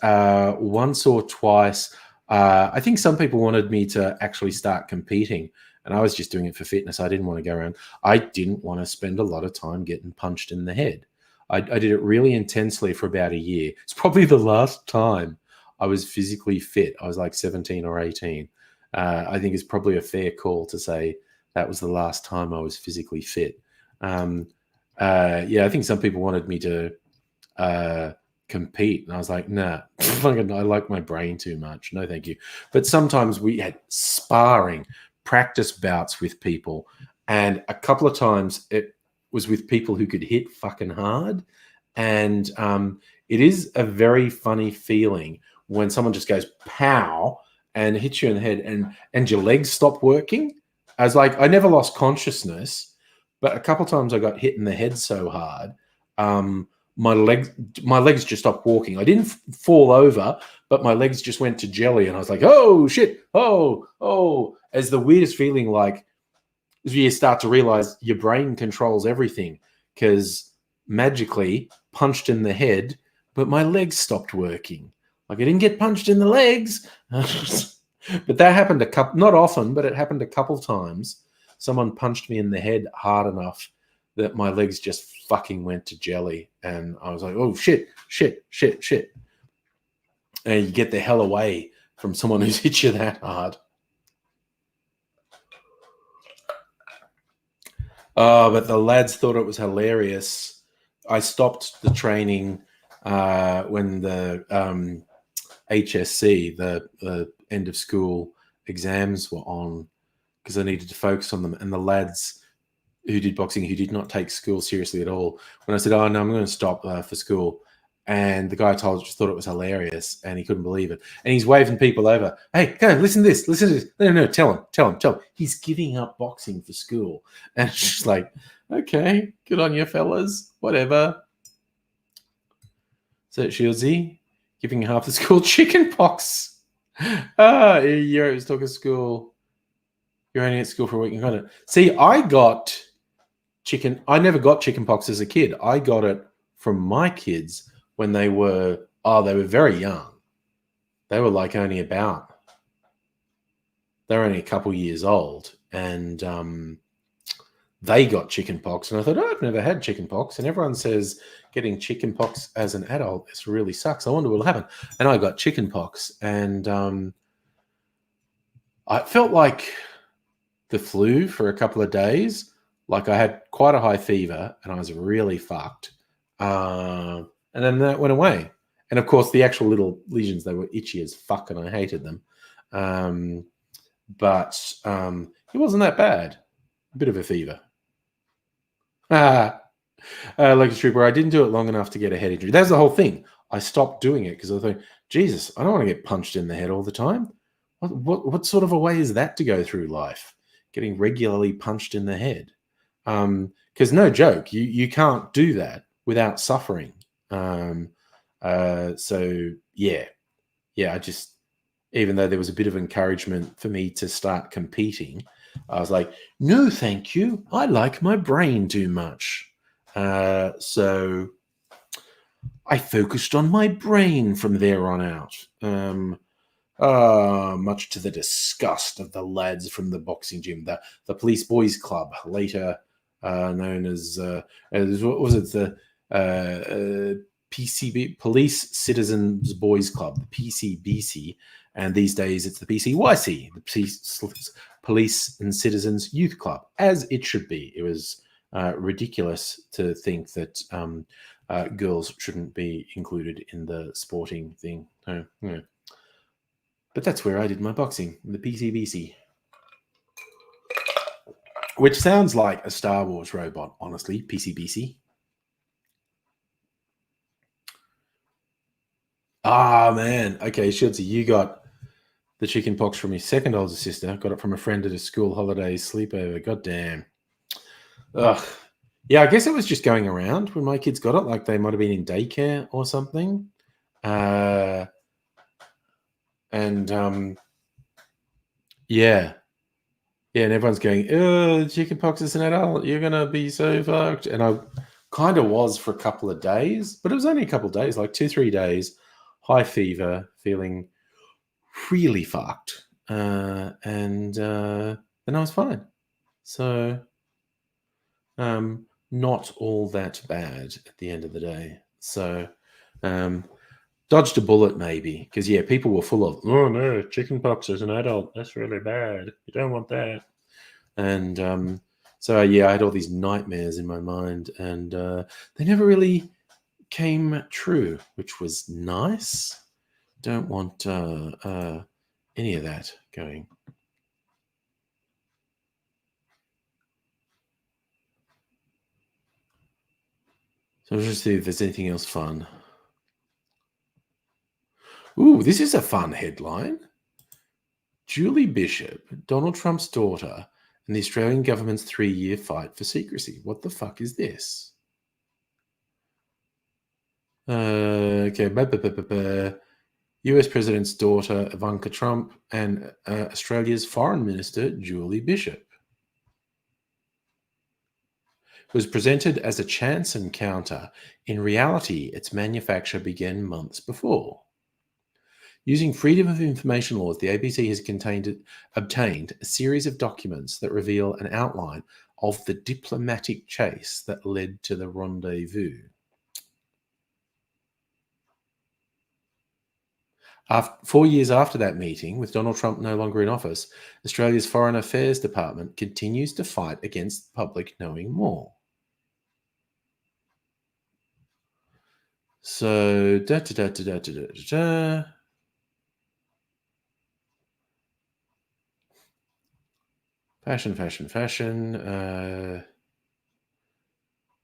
once or twice, I think some people wanted me to actually start competing, and I was just doing it for fitness. I didn't want to go around. I didn't want to spend a lot of time getting punched in the head. I did it really intensely for about a year. It's probably the last time I was physically fit. I was like 17 or 18. I think it's probably a fair call to say that was the last time I was physically fit. Yeah, I think some people wanted me to compete, and I was like, nah, I like my brain too much. No, thank you. But sometimes we had sparring, practice bouts with people, and a couple of times it was with people who could hit fucking hard. And it is a very funny feeling when someone just goes pow and hits you in the head, and your legs stop working. I was like, I never lost consciousness, but a couple of times I got hit in the head so hard, my legs just stopped walking. I didn't fall over, but my legs just went to jelly, and I was like, oh shit, oh, as the weirdest feeling, like you start to realize your brain controls everything, because magically punched in the head, but my legs stopped working. Like, I didn't get punched in the legs. But that happened not often, but it happened a couple times. Someone punched me in the head hard enough that my legs just fucking went to jelly. And I was like, oh, shit. And you get the hell away from someone who's hit you that hard. Oh, but the lads thought it was hilarious. I stopped the training when the HSC, the end of school exams were on, because I needed to focus on them. And the lads who did boxing, who did not take school seriously at all, when I said, oh, no, I'm going to stop for school, and the guy I told just thought it was hilarious, and he couldn't believe it. And he's waving people over. Hey, go, listen to this. No, tell him. He's giving up boxing for school. And it's just like, okay, good on you, fellas. Whatever. So, Shieldsy, giving half the school chicken pox. You're at talking school. You're only at school for a week. You got it. See, I never got chicken pox as a kid. I got it from my kids when they were very young. They were like only a couple years old, and they got chicken pox. And I thought, I've never had chicken pox. And everyone says getting chicken pox as an adult, this really sucks. I wonder what will happen. And I got chicken pox, and I felt like the flu for a couple of days. Like, I had quite a high fever, and I was really fucked. And then that went away. And of course, the actual little lesions, they were itchy as fuck, and I hated them. But it wasn't that bad. A bit of a fever. Locust Trooper, I didn't do it long enough to get a head injury. That's the whole thing. I stopped doing it because I thought, Jesus, I don't want to get punched in the head all the time. What sort of a way is that to go through life? Getting regularly punched in the head. Because no joke, you can't do that without suffering. So yeah, I just, even though there was a bit of encouragement for me to start competing, I was like, no, thank you. I like my brain too much. So I focused on my brain from there on out. Much to the disgust of the lads from the boxing gym, the Police Boys Club, later known as what was it, the PCB, Police Citizens Boys Club, the PCBC, and these days it's the PCYC, the Police and Citizens Youth Club, as it should be. It was ridiculous to think that girls shouldn't be included in the sporting thing. Yeah. But that's where I did my boxing, the PCBC. Which sounds like a Star Wars robot, honestly, PCBC. Ah, man. Okay, Shiltsy, you got the chicken pox from your second older sister. Got it from a friend at a school holiday sleepover. God damn. Ugh. Yeah, I guess it was just going around when my kids got it. Like they might have been in daycare or something. Yeah. Yeah, and everyone's going, oh, chicken pox is an adult. You're going to be so fucked. And I kind of was for a couple of days, but it was only a couple of days, like 2-3 days, high fever, feeling really fucked. And then I was fine. So not all that bad at the end of the day. So dodged a bullet maybe, because yeah, people were full of, oh no, chicken pox as an adult, that's really bad. You don't want that. And so yeah, I had all these nightmares in my mind, and they never really came true, which was nice. Don't want any of that going. So I'll just see if there's anything else fun. Ooh, this is a fun headline. Julie Bishop, Donald Trump's daughter, and the Australian government's 3-year fight for secrecy. What the fuck is this? Okay. US President's daughter, Ivanka Trump, and Australia's Foreign Minister, Julie Bishop. Was presented as a chance encounter. In reality, its manufacture began months before. Using Freedom of Information laws, the ABC has obtained a series of documents that reveal an outline of the diplomatic chase that led to the rendezvous. 4 years after that meeting, with Donald Trump no longer in office, Australia's Foreign Affairs Department continues to fight against the public knowing more. So, fashion.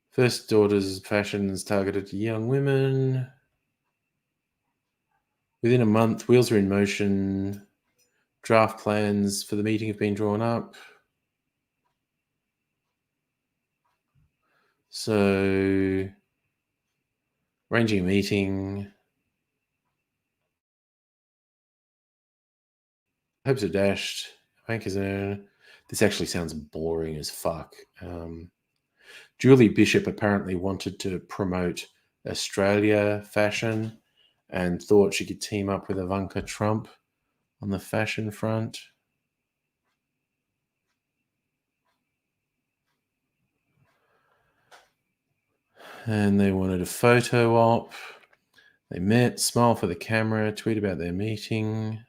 First daughter's fashions targeted to young women. Within a month, wheels are in motion. Draft plans for the meeting have been drawn up. So, arranging a meeting. Hopes are dashed. Bankers are. This actually sounds boring as fuck. Julie Bishop apparently wanted to promote Australia fashion and thought she could team up with Ivanka Trump on the fashion front. And they wanted a photo op. They met, smile for the camera, tweet about their meeting.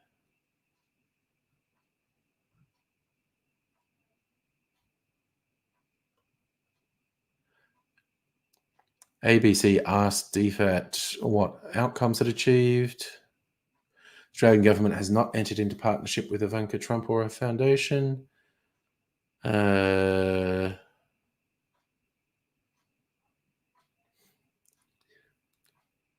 ABC asked DFAT what outcomes it achieved. Australian government has not entered into partnership with Ivanka Trump or her foundation.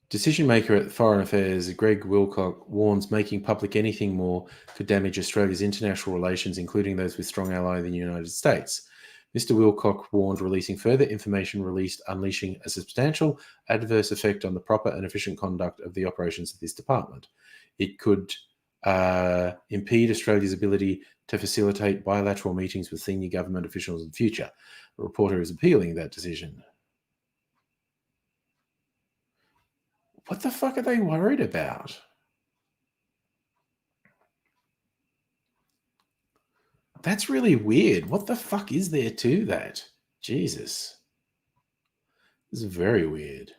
Decision maker at Foreign Affairs, Greg Wilcock, warns making public anything more could damage Australia's international relations, including those with strong ally in the United States. Mr. Wilcock warned releasing further information unleashing a substantial adverse effect on the proper and efficient conduct of the operations of this department. It could impede Australia's ability to facilitate bilateral meetings with senior government officials in the future. The reporter is appealing that decision. What the fuck are they worried about? That's really weird. What the fuck is there to that? Jesus. This is very weird.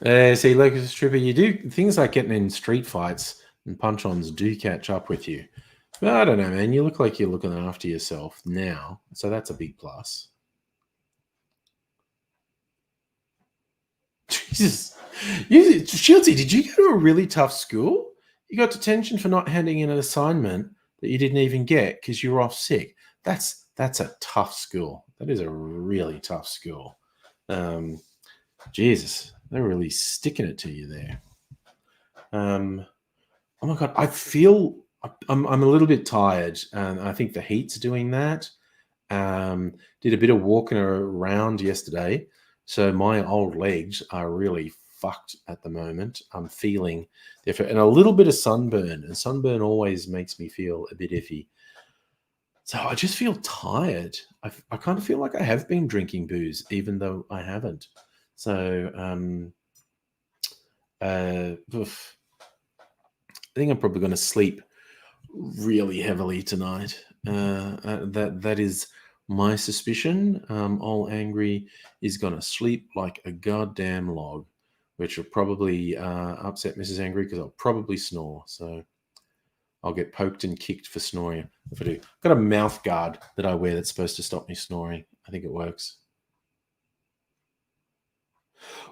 See, Locust Tripper, you do things like getting in street fights and punch-ons do catch up with you. But I don't know, man. You look like you're looking after yourself now, so that's a big plus. Jesus. Shieldsy, did you go to a really tough school? You got detention for not handing in an assignment that you didn't even get because you were off sick. That's a tough school. That is a really tough school. Jesus, they're really sticking it to you there. Oh my god, I feel I'm a little bit tired, and I think the heat's doing that. Did a bit of walking around yesterday, so my old legs are really fucked at the moment. I'm feeling different, and a little bit of sunburn, and sunburn always makes me feel a bit iffy. So I just feel tired. I kind of feel like I have been drinking booze, even though I haven't. So oof. I think I'm probably going to sleep really heavily tonight. That is my suspicion. Old Angry is going to sleep like a goddamn log, which will probably upset Mrs. Angry because I'll probably snore. So I'll get poked and kicked for snoring if I do. I've got a mouth guard that I wear that's supposed to stop me snoring. I think it works.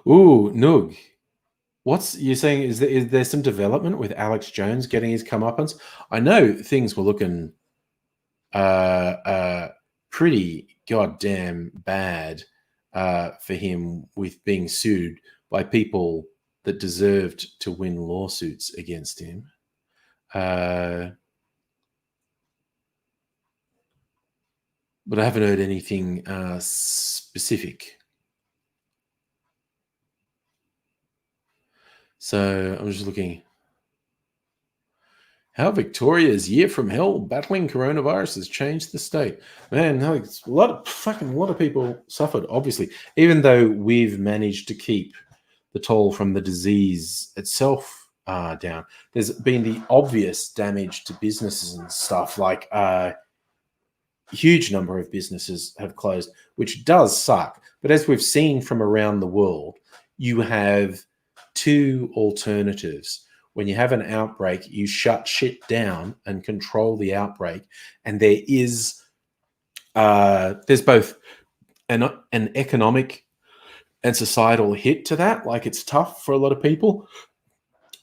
Ooh, Noog. What's you saying? Is there some development with Alex Jones getting his comeuppance? I know things were looking pretty goddamn bad for him with being sued by people that deserved to win lawsuits against him. But I haven't heard anything specific. So I'm just looking. How Victoria's year from hell battling coronavirus has changed the state. Man, no, it's a lot of people suffered, obviously, even though we've managed to keep the toll from the disease itself down. There's been the obvious damage to businesses and stuff, like a huge number of businesses have closed, which does suck. But as we've seen from around the world, you have two alternatives. When you have an outbreak, you shut shit down and control the outbreak. And there's both an economic and societal hit to that. Like, it's tough for a lot of people.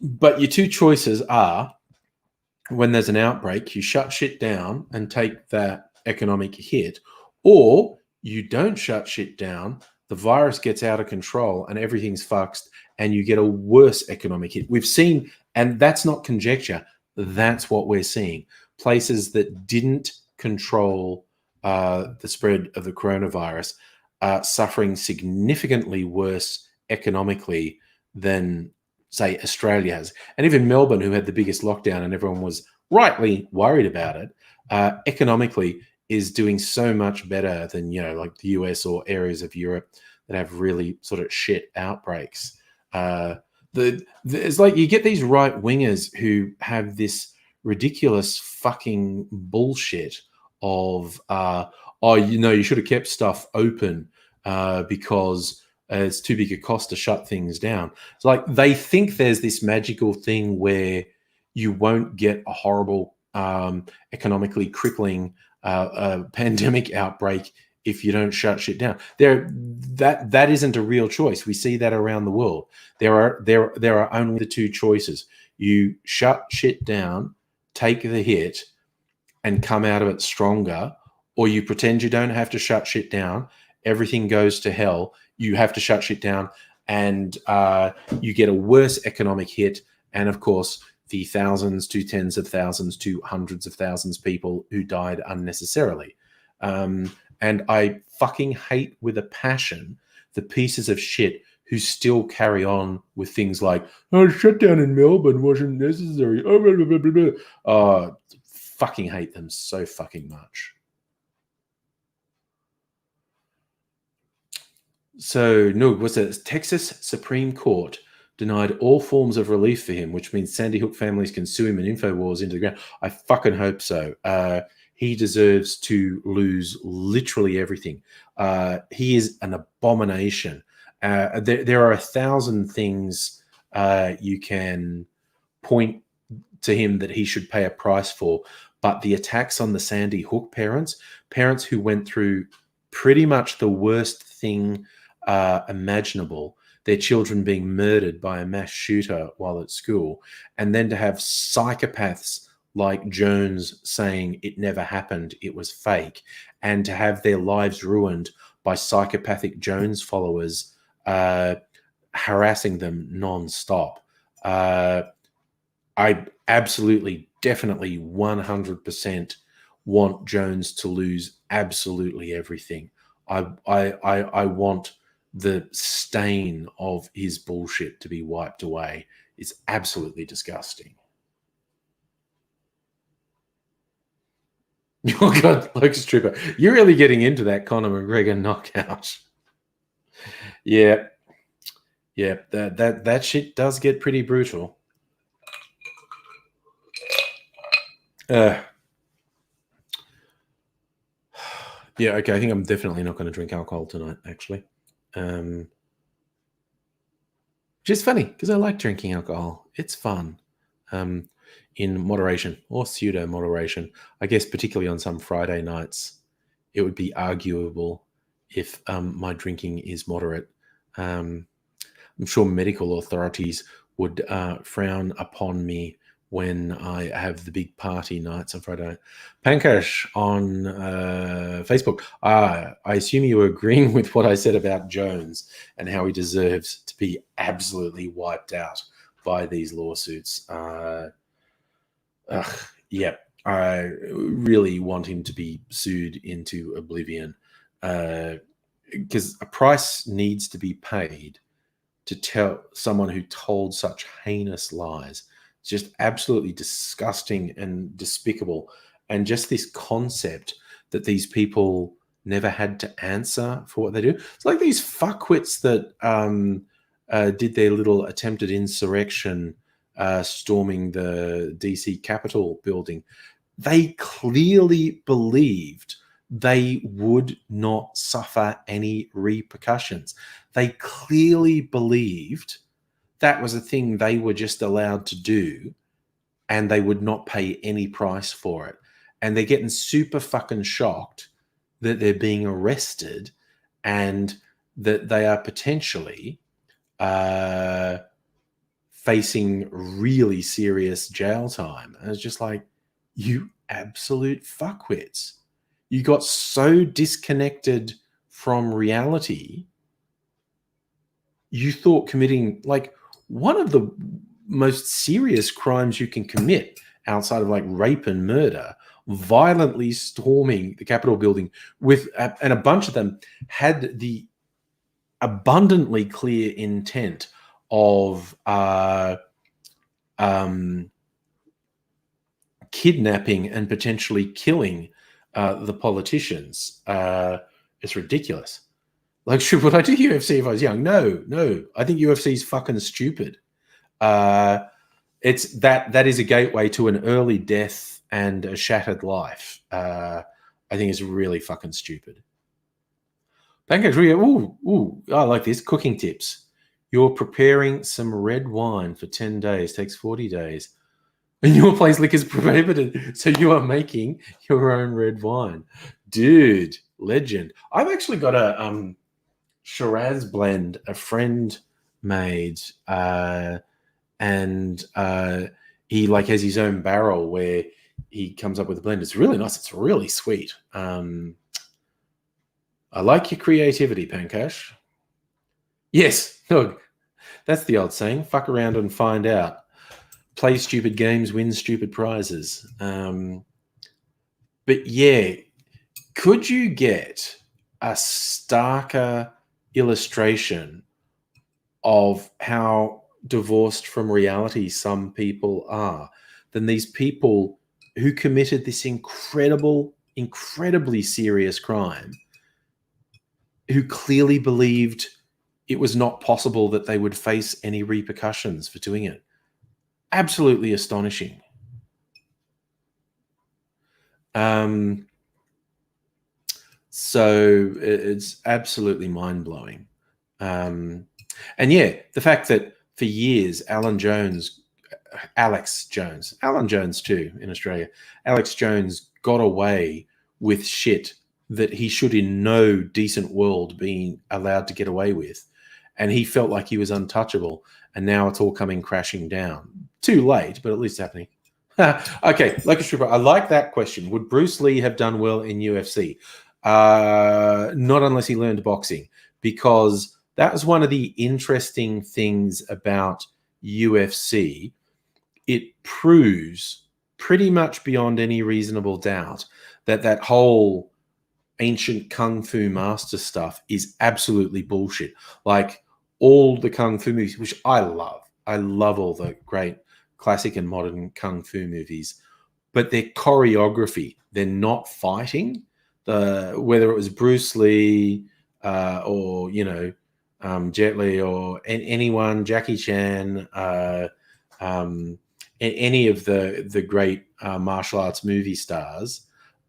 But your two choices are, when there's an outbreak, you shut shit down and take that economic hit, or you don't shut shit down, the virus gets out of control and everything's fucked, and you get a worse economic hit. We've seen, and that's not conjecture, that's what we're seeing. Places that didn't control the spread of the coronavirus are suffering significantly worse economically than, say, Australia has. And even Melbourne, who had the biggest lockdown and everyone was rightly worried about it, economically is doing so much better than, like the US or areas of Europe that have really sort of shit outbreaks. It's like you get these right wingers who have this ridiculous fucking bullshit of, you should have kept stuff open because it's too big a cost to shut things down. It's like they think there's this magical thing where you won't get a horrible, economically crippling pandemic outbreak if you don't shut shit down. That isn't a real choice. We see that around the world. There are only the two choices. You shut shit down, take the hit, and come out of it stronger, or you pretend you don't have to shut shit down. Everything goes to hell. You have to shut shit down, and you get a worse economic hit. And of course, the thousands to tens of thousands to hundreds of thousands of people who died unnecessarily. And I fucking hate with a passion the pieces of shit who still carry on with things like, shutdown in Melbourne wasn't necessary. Oh, blah, blah, blah, blah. Fucking hate them so fucking much. So, no, was it Texas Supreme Court denied all forms of relief for him, which means Sandy Hook families can sue him and InfoWars into the ground. I fucking hope so. He deserves to lose literally everything. He is an abomination. There are 1,000 things you can point to him that he should pay a price for, but the attacks on the Sandy Hook parents who went through pretty much the worst thing imaginable, their children being murdered by a mass shooter while at school, and then to have psychopaths like Jones saying it never happened, it was fake, and to have their lives ruined by psychopathic Jones followers harassing them non-stop. I absolutely, definitely 100% want Jones to lose absolutely everything. I want the stain of his bullshit to be wiped away. It's absolutely disgusting. Oh God, Locust Trooper, you're really getting into that Conor McGregor knockout. Yeah, that shit does get pretty brutal. Yeah, okay, I think I'm definitely not going to drink alcohol tonight, actually. Which is funny, because I like drinking alcohol. It's fun. In moderation or pseudo-moderation. I guess particularly on some Friday nights, it would be arguable if my drinking is moderate. I'm sure medical authorities would frown upon me when I have the big party nights on Friday night. Pankaj on Facebook, I assume you were agreeing with what I said about Jones and how he deserves to be absolutely wiped out by these lawsuits. Yeah, I really want him to be sued into oblivion, because a price needs to be paid to tell someone who told such heinous lies. It's just absolutely disgusting and despicable. And just this concept that these people never had to answer for what they do. It's like these fuckwits that did their little attempted insurrection storming the DC Capitol building. They clearly believed they would not suffer any repercussions. They clearly believed that was a thing they were just allowed to do and they would not pay any price for it. And they're getting super fucking shocked that they're being arrested and that they are potentially facing really serious jail time. And it's just like, you absolute fuckwits. You got so disconnected from reality. You thought committing, like, one of the most serious crimes you can commit outside of like rape and murder, violently storming the Capitol building with, and a bunch of them had the abundantly clear intent of kidnapping and potentially killing the politicians. It's ridiculous. Like, would I do UFC if I was young? No. I think UFC is fucking stupid. It's that is a gateway to an early death and a shattered life. I think it's really fucking stupid. Pancakes, ooh, I like this. Cooking tips. You're preparing some red wine for 10 days, takes 40 days. And your place liquor is prohibited, so you are making your own red wine. Dude, legend. I've actually got a Shiraz blend a friend made, and he like has his own barrel where he comes up with a blend. It's really nice. It's really sweet. I like your creativity, Pankaj. Yes, look, that's the old saying. Fuck around and find out. Play stupid games, win stupid prizes. But yeah, could you get a starker illustration of how divorced from reality some people are than these people who committed this incredibly serious crime, who clearly believed it was not possible that they would face any repercussions for doing it. Absolutely astonishing. So it's absolutely mind-blowing. And yeah, the fact that for years Alan Jones too in Australia, Alex Jones got away with shit that he should in no decent world be allowed to get away with. And he felt like he was untouchable. And now it's all coming crashing down. Too late, but at least happening. Okay, Locust Trooper, I like that question. Would Bruce Lee have done well in UFC? Not unless he learned boxing, because that was one of the interesting things about UFC. It proves pretty much beyond any reasonable doubt that that whole ancient kung fu master stuff is absolutely bullshit. Like all the kung fu movies, which I love. I love all the great classic and modern kung fu movies, but their choreography, they're not fighting. Whether it was Bruce Lee or Jet Li or anyone, Jackie Chan, any of the great martial arts movie stars,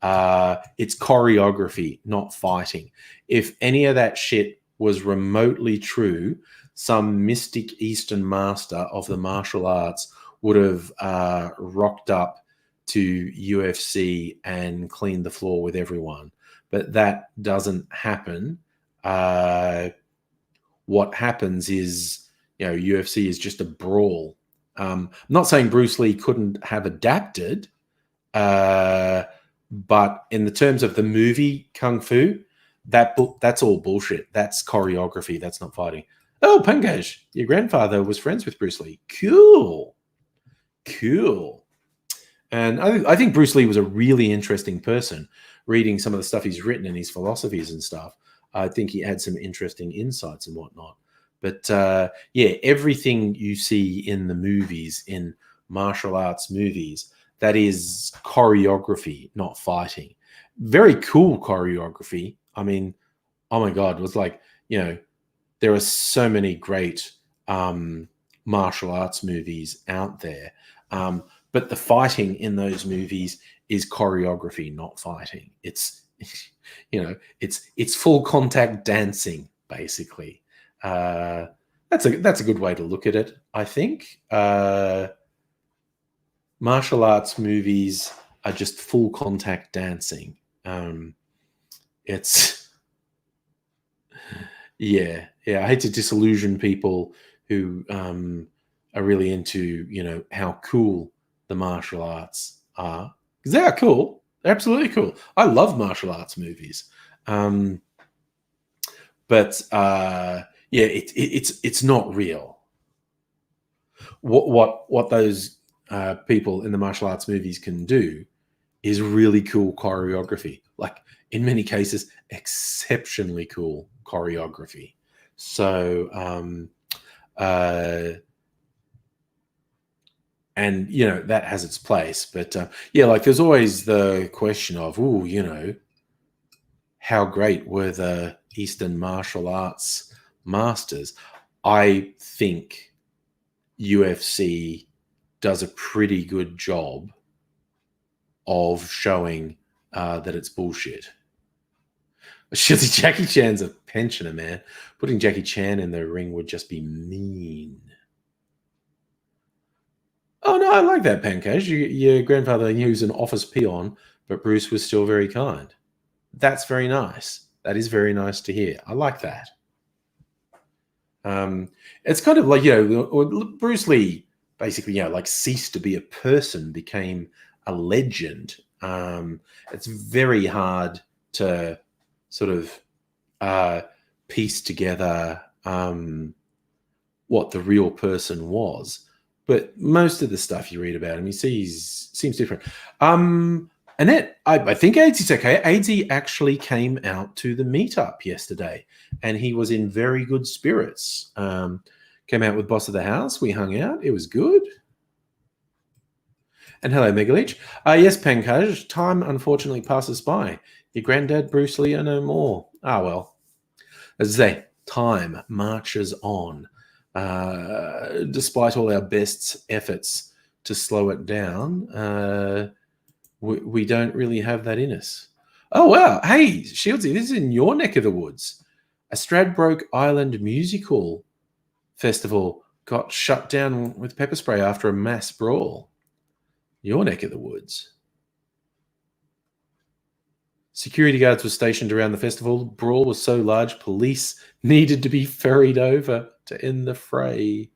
it's choreography, not fighting. If any of that shit was remotely true, some mystic Eastern master of the martial arts would have rocked up to UFC and cleaned the floor with everyone. But that doesn't happen. What happens is, UFC is just a brawl. I'm not saying Bruce Lee couldn't have adapted, but in the terms of the movie Kung Fu, that's all bullshit. That's choreography. That's not fighting. Oh, Pankaj, your grandfather was friends with Bruce Lee. Cool. And I think Bruce Lee was a really interesting person. Reading some of the stuff he's written and his philosophies and stuff, I think he had some interesting insights and whatnot. But yeah, everything you see in the movies, in martial arts movies, that is choreography, not fighting. Very cool choreography. I mean, oh my God, it was like, there are so many great martial arts movies out there. But the fighting in those movies is choreography, not fighting. It's, it's full contact dancing, basically. That's a good way to look at it, I think. Martial arts movies are just full contact dancing. It's yeah. I hate to disillusion people who are really into how cool the martial arts are, because they are cool. They're absolutely cool. I love martial arts movies, but yeah, it's not real. What those people in the martial arts movies can do is really cool choreography. Like in many cases, exceptionally cool choreography. So, and that has its place. But yeah, like there's always the question of, how great were the Eastern martial arts masters? I think UFC does a pretty good job of showing that it's bullshit. Jackie Chan's a pensioner, man. Putting Jackie Chan in the ring would just be mean. Oh, no, I like that, Pankaj. Your grandfather, he was an office peon, but Bruce was still very kind. That's very nice. That is very nice to hear. I like that. It's kind of like, Bruce Lee basically, like ceased to be a person, became a legend. It's very hard to sort of piece together what the real person was. But most of the stuff you read about him, you see, seems different. Annette, I think AIDS's okay. AIDSy actually came out to the meetup yesterday, and he was in very good spirits. Came out with Boss of the House. We hung out. It was good. And hello, Megaleech. Yes, Pankaj, time unfortunately passes by. Your granddad, Bruce Lee, are no more. Ah, well. As I say, time marches on. Despite all our best efforts to slow it down, we don't really have that in us. Oh, wow. Hey, Shieldsy, this is in your neck of the woods. A Stradbroke Island musical festival got shut down with pepper spray after a mass brawl. Your neck of the woods. Security guards were stationed around the festival. The brawl was so large, police needed to be ferried over to end the fray.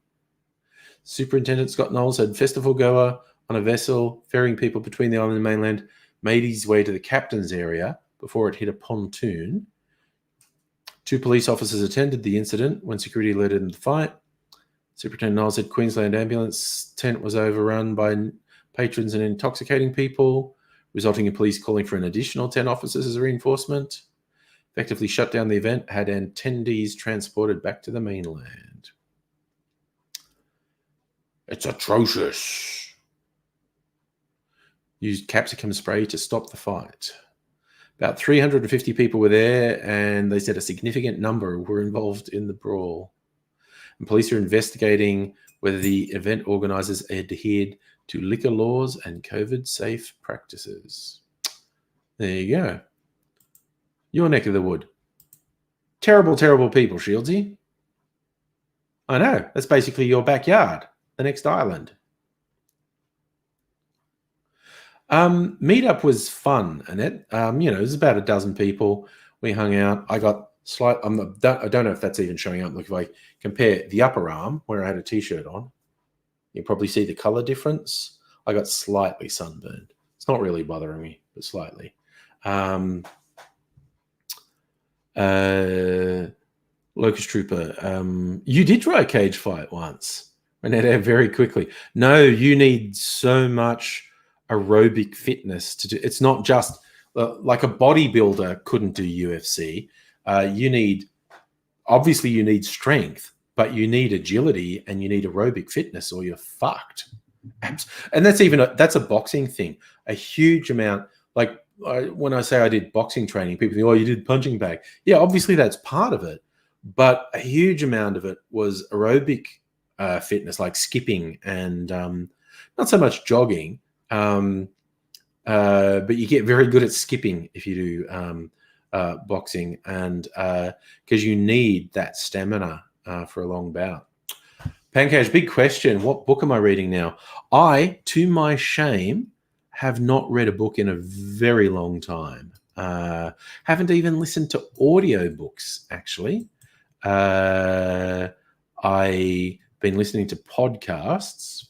Superintendent Scott Knowles said festival goer on a vessel ferrying people between the island and mainland made his way to the captain's area before it hit a pontoon. 2 police officers attended the incident when security alerted them to the fight. Superintendent Knowles said Queensland ambulance tent was overrun by patrons and intoxicating people, resulting in police calling for an additional 10 officers as a reinforcement. Effectively shut down the event, had attendees transported back to the mainland. It's atrocious. Used capsicum spray to stop the fight. About 350 people were there, and they said a significant number were involved in the brawl. And police are investigating whether the event organisers adhered to liquor laws and COVID-safe practices. There you go. Your neck of the wood. Terrible, terrible people, Shieldsy. I know. That's basically your backyard, the next island. Meetup was fun, Annette. There's about a dozen people. We hung out. I got I don't know if that's even showing up. Look, if I compare the upper arm where I had a t-shirt on, you probably see the color difference. I got slightly sunburned. It's not really bothering me, but slightly. Locust Trooper, you did try a cage fight once, Renetta, very quickly. No, you need so much aerobic fitness to do. It's not just like a bodybuilder couldn't do UFC. You need strength, but you need agility and you need aerobic fitness, or you're fucked. And that's a boxing thing. A huge amount. Like when I say I did boxing training, people think, "Oh, you did punching bag." Yeah, obviously that's part of it, but a huge amount of it was aerobic fitness, like skipping and not so much jogging. But you get very good at skipping if you do boxing, and because you need that stamina for a long bout. Pancake, big question. What book am I reading now? I, to my shame, have not read a book in a very long time. Haven't even listened to audiobooks, actually. I've been listening to podcasts.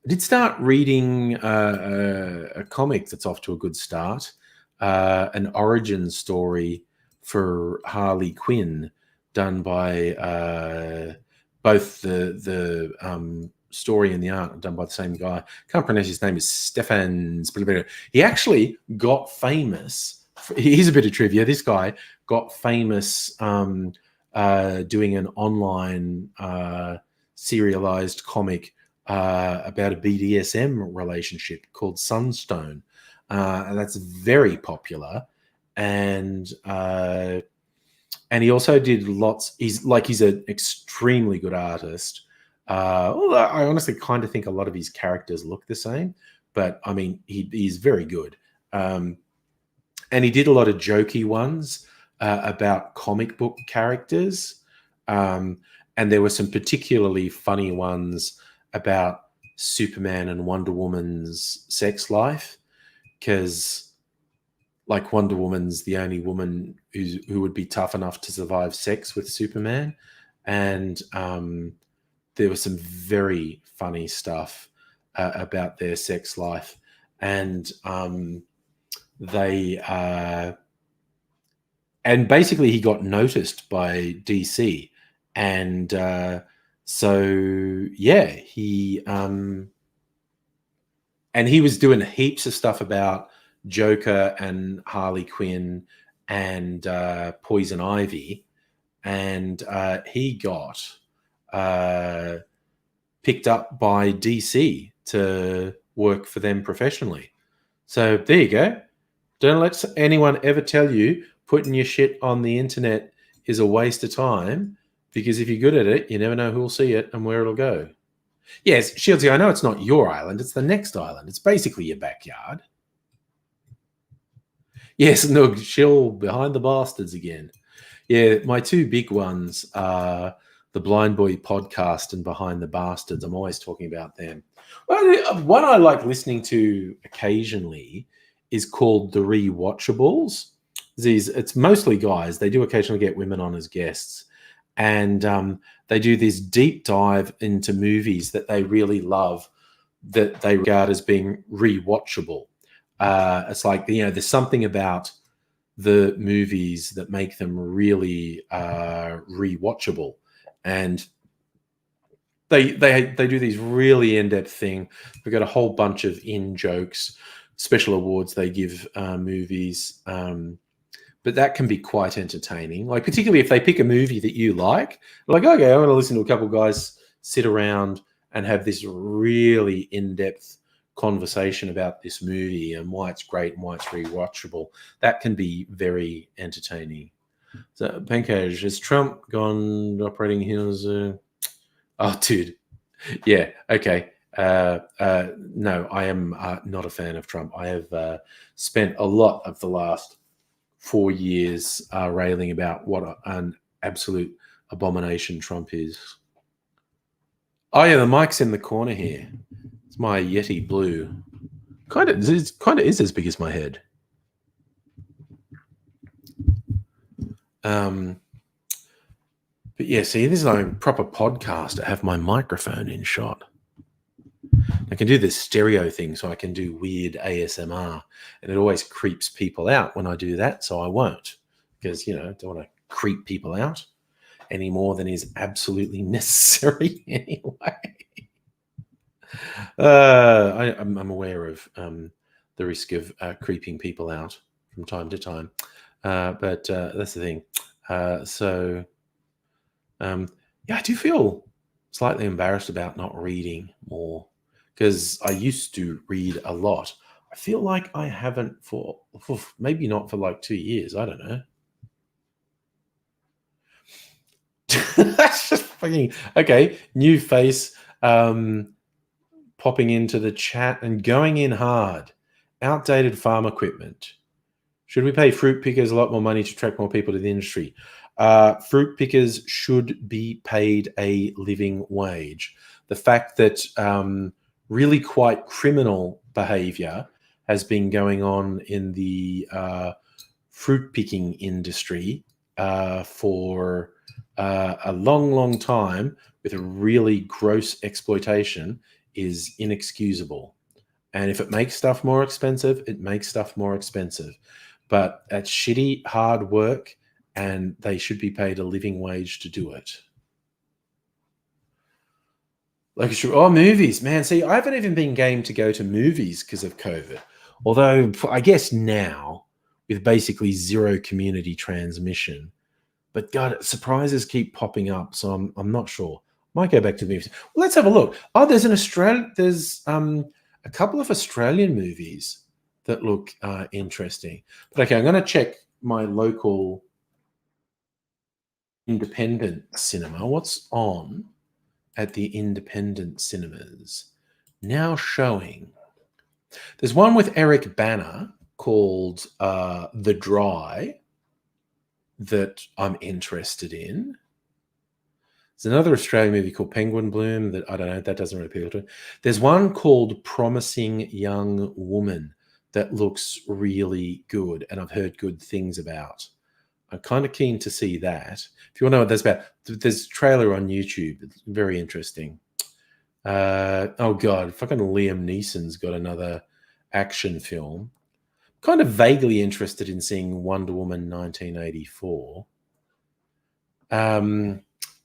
I did start reading a comic that's off to a good start, an origin story for Harley Quinn, done by both the story and the art done by the same guy. Can't pronounce his name. Is Stefan Spielberg. He actually got famous. Here's a bit of trivia. This guy got famous doing an online serialized comic about a BDSM relationship called Sunstone, and that's very popular. And he also did lots. He's an extremely good artist. Although I honestly kind of think a lot of his characters look the same, but I mean he's very good. And he did a lot of jokey ones about comic book characters, and there were some particularly funny ones about Superman and Wonder Woman's sex life, because like Wonder Woman's the only woman who would be tough enough to survive sex with Superman, and there was some very funny stuff about their sex life, and basically he got noticed by DC, and he was doing heaps of stuff about Joker and Harley Quinn and Poison Ivy, and he got picked up by DC to work for them professionally. So there you go. Don't let anyone ever tell you putting your shit on the internet is a waste of time because if you're good at it, you never know who will see it and where it'll go. Yes, Shieldsy, I know it's not your island. It's the next island. It's basically your backyard. Yes, no, Shill behind the bastards again. Yeah, my two big ones are the Blind Boy podcast and Behind the Bastards. I'm always talking about them. Well, one I like listening to occasionally is called The Rewatchables. It's mostly guys. They do occasionally get women on as guests. And they do this deep dive into movies that they really love that they regard as being rewatchable. It's like, there's something about the movies that make them really rewatchable, and they do these really in-depth thing. They've got a whole bunch of in-jokes, special awards they give movies, but that can be quite entertaining. Like particularly if they pick a movie that you like okay, I want to listen to a couple of guys sit around and have this really in-depth conversation about this movie and why it's great and why it's rewatchable. That can be very entertaining. So, Pankaj, has Trump gone operating hills? Oh, dude. Yeah, okay. No, I am not a fan of Trump. I have spent a lot of the last 4 years railing about what an absolute abomination Trump is. Oh, yeah, the mic's in the corner here. It's my Yeti Blue. Kind of is as big as my head. But yeah, see, this is like a proper podcast. I have my microphone in shot. I can do this stereo thing, so I can do weird ASMR, and it always creeps people out when I do that, so I won't, because, I don't want to creep people out any more than is absolutely necessary anyway. I'm aware of the risk of creeping people out from time to time, but that's the thing. Yeah, I do feel slightly embarrassed about not reading more, because I used to read a lot. I feel like I haven't for maybe not for like 2 years. I don't know. That's just fucking okay. New face popping into the chat and going in hard. Outdated farm equipment. Should we pay fruit pickers a lot more money to attract more people to the industry? Fruit pickers should be paid a living wage. The fact that really quite criminal behavior has been going on in the fruit picking industry for a long, long time with a really gross exploitation is inexcusable. And if it makes stuff more expensive, it makes stuff more expensive. But that's shitty, hard work, and they should be paid a living wage to do it. Movies, man. See, I haven't even been game to go to movies because of COVID. Although I guess now, with basically zero community transmission, but God, surprises keep popping up, so I'm not sure. Might go back to the movies. Well, let's have a look. Oh, there's a couple of Australian movies that look interesting. But okay, I'm going to check my local independent cinema. What's on at the independent cinemas? Now showing. There's one with Eric Bana called The Dry that I'm interested in. There's another Australian movie called Penguin Bloom that I don't know, that doesn't really appeal to me. There's one called Promising Young Woman that looks really good and I've heard good things about. I'm kind of keen to see that. If you want to know what that's about, there's a trailer on YouTube. It's very interesting. Oh God, fucking Liam Neeson's got another action film. Kind of vaguely interested in seeing Wonder Woman 1984.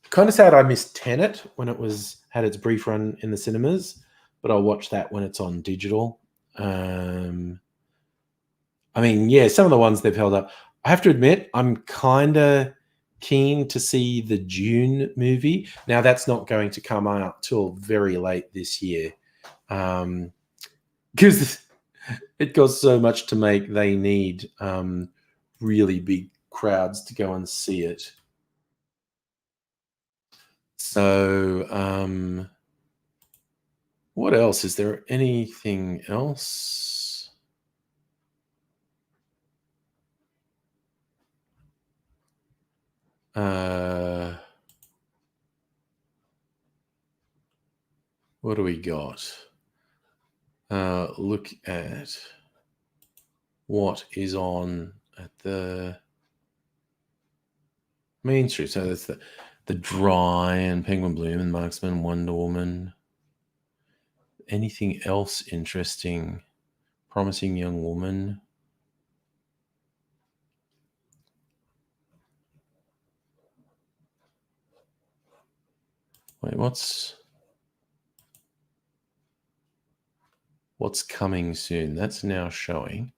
Kind of sad I missed Tenet when it had its brief run in the cinemas, but I'll watch that when it's on digital. I mean, yeah, some of the ones they've held up. I have to admit, I'm kind of keen to see the Dune movie. Now, that's not going to come out till very late this year, because it costs so much to make. They need really big crowds to go and see it. So, what else? Is there anything else? What do we got? Look at what is on at the Main Street. So that's the Dry and Penguin Bloom and Marksman, Wonder Woman. Anything else interesting? Promising Young Woman. Wait, what's coming soon? That's now showing.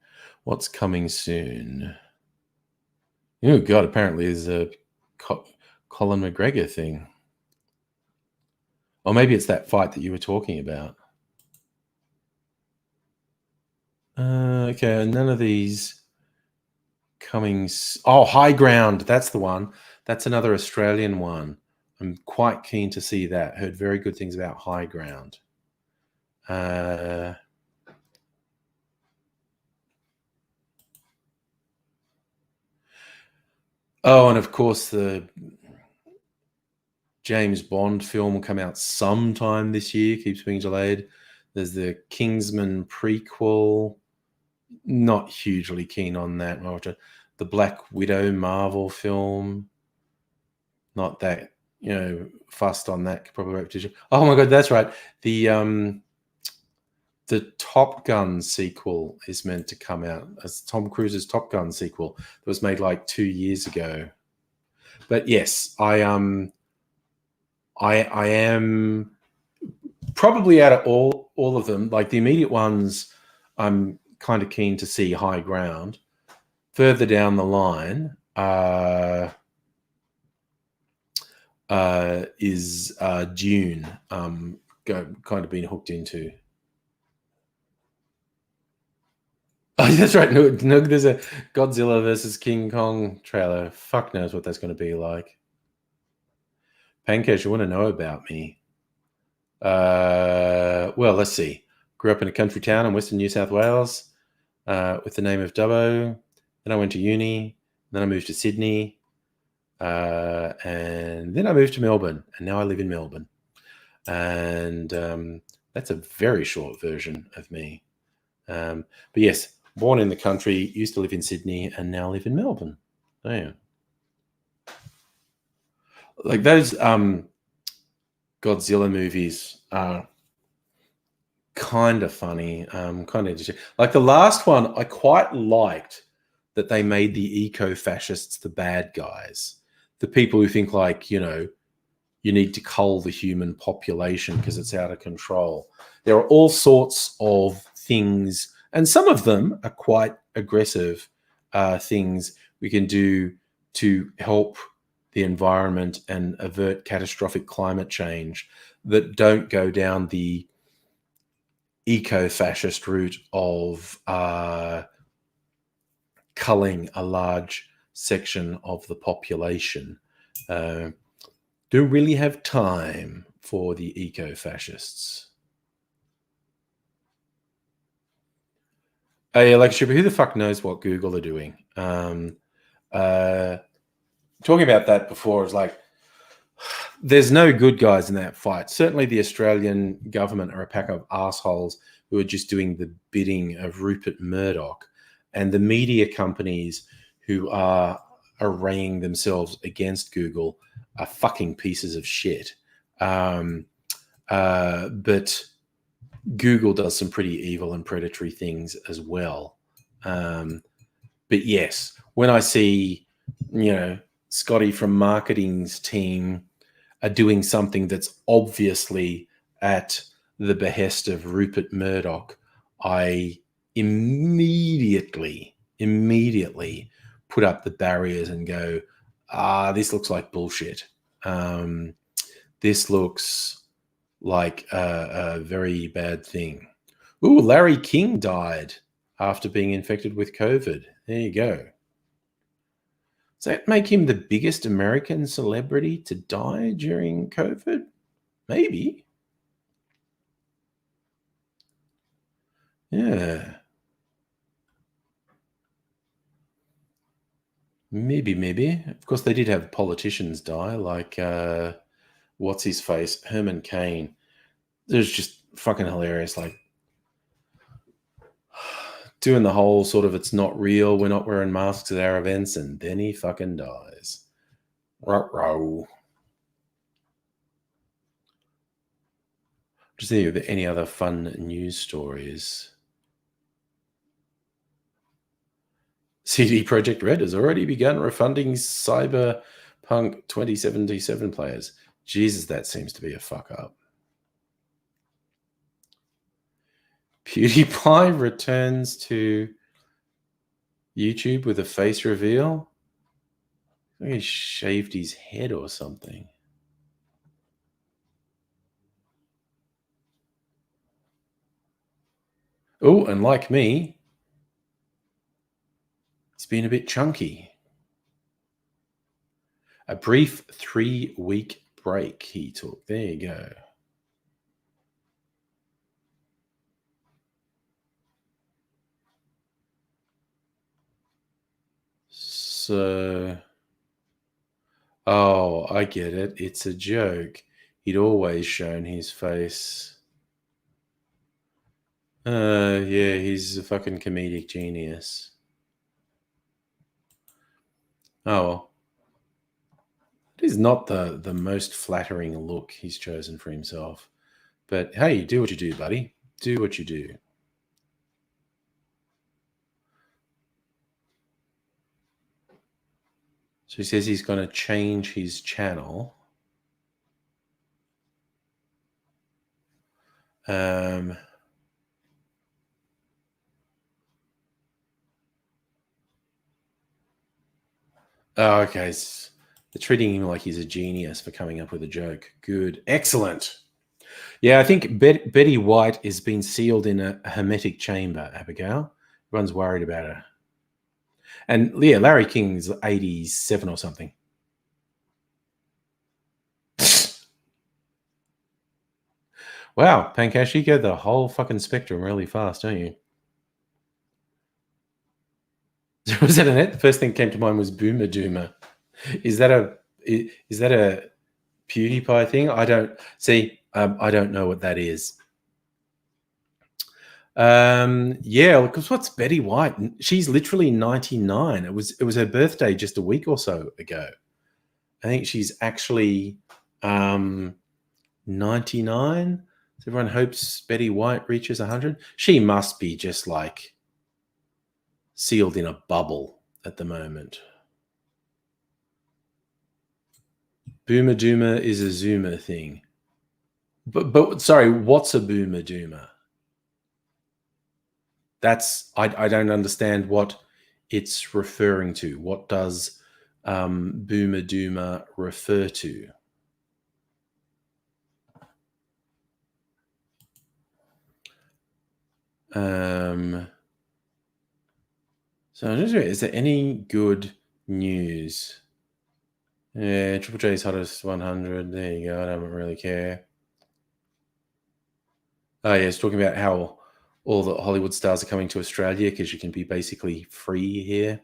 What's coming soon? Oh God! Apparently, there's a Colin McGregor thing. Or maybe it's that fight that you were talking about. Okay, none of these coming. Oh, High Ground. That's the one. That's another Australian one. I'm quite keen to see that. Heard very good things about High Ground. Oh, and of course the James Bond film will come out sometime this year. Keeps being delayed. There's the Kingsman prequel. Not hugely keen on that. The Black Widow Marvel film. Not that fussed on that. Probably repetition. Oh my God, that's right. The Top Gun sequel is meant to come out as Tom Cruise's Top Gun sequel that was made like 2 years ago. But yes, I am probably out of all of them, like the immediate ones, I'm kind of keen to see High Ground. Further down the line is Dune. Kind of been hooked into. Oh, that's right. No, there's a Godzilla versus King Kong trailer. Fuck knows what that's going to be like. Pancake, you want to know about me? Well, let's see. Grew up in a country town in Western New South Wales with the name of Dubbo. Then I went to uni. Then I moved to Sydney. And then I moved to Melbourne. And now I live in Melbourne. And that's a very short version of me. But yes, born in the country, used to live in Sydney, and now live in Melbourne. Oh, yeah. Like those Godzilla movies are kind of funny, kind of interesting. Like the last one, I quite liked that they made the eco-fascists the bad guys, the people who think like, you need to cull the human population because it's out of control. There are all sorts of things, and some of them are quite aggressive things we can do to help the environment and avert catastrophic climate change that don't go down the eco-fascist route of culling a large section of the population. Don't really have time for the eco-fascists. Hey, like, who the fuck knows what Google are doing? Talking about that before is like, there's no good guys in that fight. Certainly the Australian government are a pack of assholes who are just doing the bidding of Rupert Murdoch, and the media companies who are arraying themselves against Google are fucking pieces of shit. But Google does some pretty evil and predatory things as well. But yes, when I see, Scotty from marketing's team are doing something that's obviously at the behest of Rupert Murdoch, I immediately put up the barriers and go, this looks like bullshit. This looks like a very bad thing. Ooh, Larry King died after being infected with COVID. There you go. Does that make him the biggest American celebrity to die during COVID? Maybe. Yeah. Maybe. Of course, they did have politicians die, like what's his face, Herman Cain. It was just fucking hilarious. Like doing the whole sort of it's not real, we're not wearing masks at our events, and then he fucking dies. Ruh-roh. Just see if there are any other fun news stories. CD Projekt Red has already begun refunding Cyberpunk 2077 players. Jesus, that seems to be a fuck up. PewDiePie returns to YouTube with a face reveal. I think he shaved his head or something. Oh, and like me, it's been a bit chunky. A brief 3-week break he took. There you go. So, oh, I get it. It's a joke. He'd always shown his face. Yeah, he's a fucking comedic genius. Oh, well. It is not the most flattering look he's chosen for himself. But hey, do what you do, buddy. Do what you do. So he says he's going to change his channel. Oh, okay. They're treating him like he's a genius for coming up with a joke. Good. Excellent. Yeah, I think Betty White is being sealed in a hermetic chamber, Abigail. Everyone's worried about her. And yeah, Larry King's 87 or something. Wow, Pancash, you go the whole fucking spectrum really fast, don't you? Was that an it? The first thing that came to mind was Boomer Doomer. Is that a PewDiePie thing? I don't see. I don't know what that is. Yeah, because what's Betty White? She's literally 99. It was her birthday just a week or so ago. I think she's actually 99. So everyone hopes Betty White reaches 100. She must be just like sealed in a bubble at the moment. Boomer Doomer is a Zoomer thing. But sorry, what's a Boomer Doomer? That's I don't understand what it's referring to. What does Boomer Doomer refer to? So is there any good news? Yeah, Triple J's hottest 100. There you go. I don't really care. Oh yeah, it's talking about how all the Hollywood stars are coming to Australia because you can be basically free here.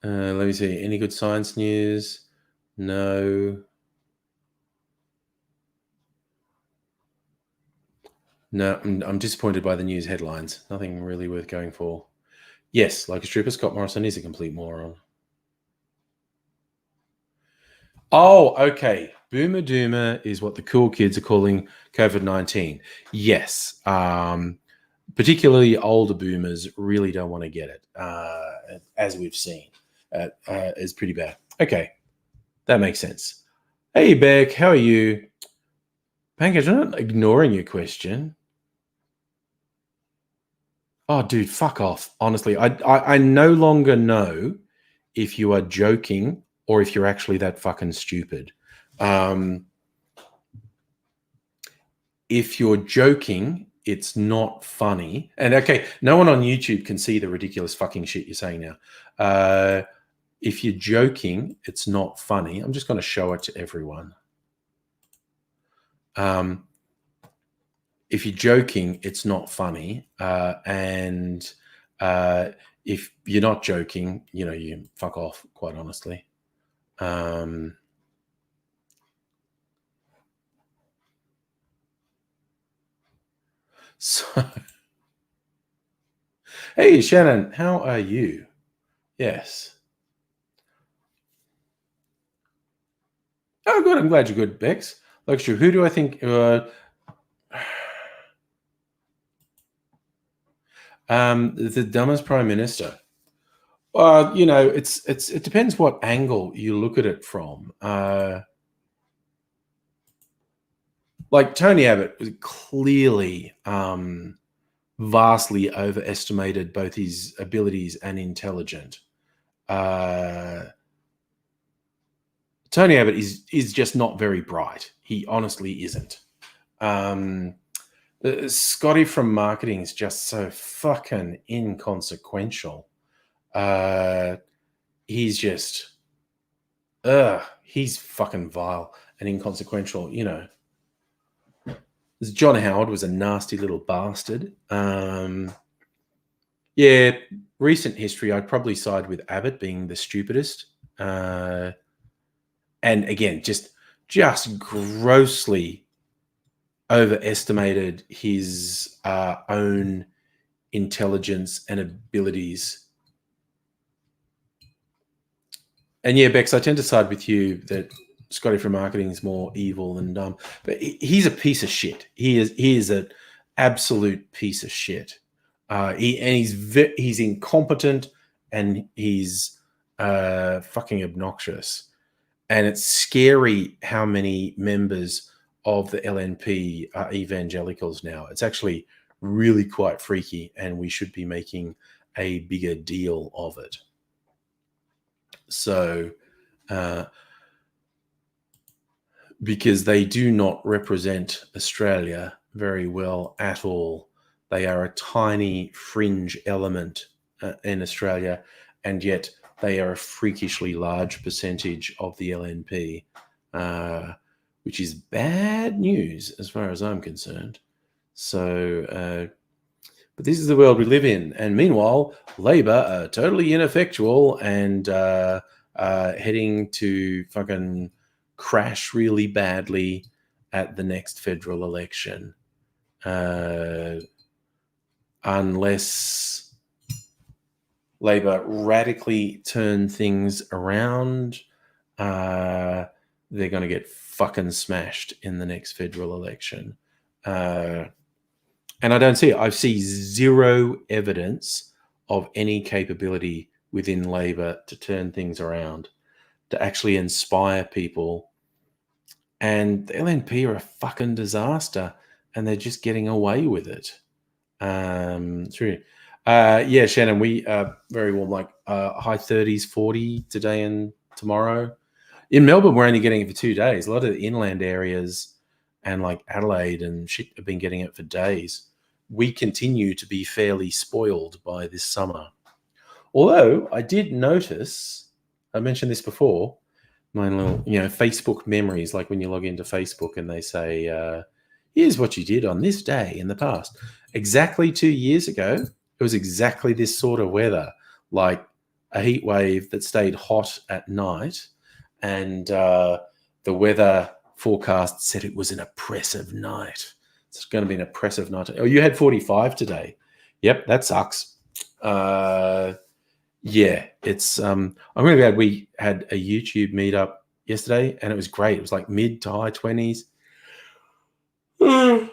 Let me see. Any good science news? No. No, I'm disappointed by the news headlines. Nothing really worth going for. Yes, like a stripper, Scott Morrison is a complete moron. Oh, okay. Boomer Doomer is what the cool kids are calling COVID-19. Yes. Particularly older boomers really don't want to get it, as we've seen. It's pretty bad. Okay. That makes sense. Hey, Beck, how are you? Pankaj, I'm not ignoring your question. Oh, dude, fuck off. Honestly, I no longer know if you are joking or if you're actually that fucking stupid. if you're joking, it's not funny. And okay, no one on YouTube can see the ridiculous fucking shit you're saying now. If you're joking, it's not funny. I'm just going to show it to everyone. If you're joking, it's not funny. And if you're not joking, you fuck off, quite honestly. So, hey, Shannon, how are you? Yes. Oh, good. I'm glad you're good, Bex. Lecture. Who do I think? The dumbest prime minister. It depends what angle you look at it from. Like Tony Abbott was clearly vastly overestimated both his abilities and intelligence. Tony Abbott is just not very bright. He honestly isn't. Scotty from marketing is just so fucking inconsequential. He's just, he's fucking vile and inconsequential. John Howard was a nasty little bastard. Yeah, recent history, I'd probably side with Abbott being the stupidest. And again, just grossly overestimated his own intelligence and abilities. And yeah, Bex, I tend to side with you that Scotty from marketing is more evil than dumb, but he's a piece of shit. He is an absolute piece of shit. He's incompetent and he's fucking obnoxious. And it's scary how many members of the LNP are evangelicals now. It's actually really quite freaky, and we should be making a bigger deal of it. So, because they do not represent Australia very well at all. They are a tiny fringe element in Australia, and yet they are a freakishly large percentage of the LNP, which is bad news as far as I'm concerned. So, but this is the world we live in. And meanwhile, Labor are totally ineffectual and heading to fucking crash really badly at the next federal election. Unless Labor radically turn things around, they're going to get fucking smashed in the next federal election. And I don't see it. I see zero evidence of any capability within Labor to turn things around, to actually inspire people. And the LNP are a fucking disaster, and they're just getting away with it. True. Yeah, Shannon, we are very warm, like high 30s, 40 today and tomorrow. In Melbourne, we're only getting it for 2 days. A lot of the inland areas and like Adelaide and shit have been getting it for days. We continue to be fairly spoiled by this summer. Although I did notice, I mentioned this before, my little, Facebook memories, like when you log into Facebook and they say, here's what you did on this day in the past. Exactly 2 years ago, it was exactly this sort of weather, like a heat wave that stayed hot at night. And the weather forecast said it was an oppressive night. It's going to be an oppressive night. Oh, you had 45 today. Yep, that sucks. Yeah, it's I'm really glad we had a YouTube meetup yesterday, and it was great. It was like mid to high 20s. And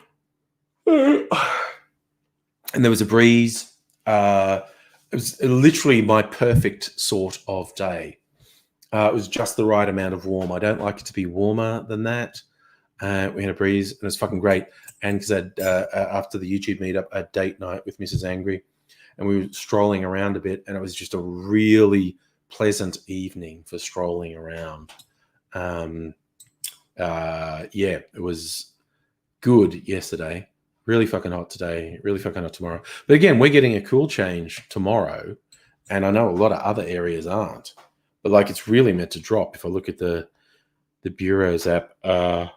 there was a breeze. It was literally my perfect sort of day. It was just the right amount of warm. I don't like it to be warmer than that. We had a breeze, and it was fucking great. And because after the YouTube meetup, a date night with Mrs. Angry, and we were strolling around a bit, and it was just a really pleasant evening for strolling around. Yeah, it was good yesterday. Really fucking hot today. Really fucking hot tomorrow. But again, we're getting a cool change tomorrow. And I know a lot of other areas aren't. But like it's really meant to drop. If I look at the Bureau's app, like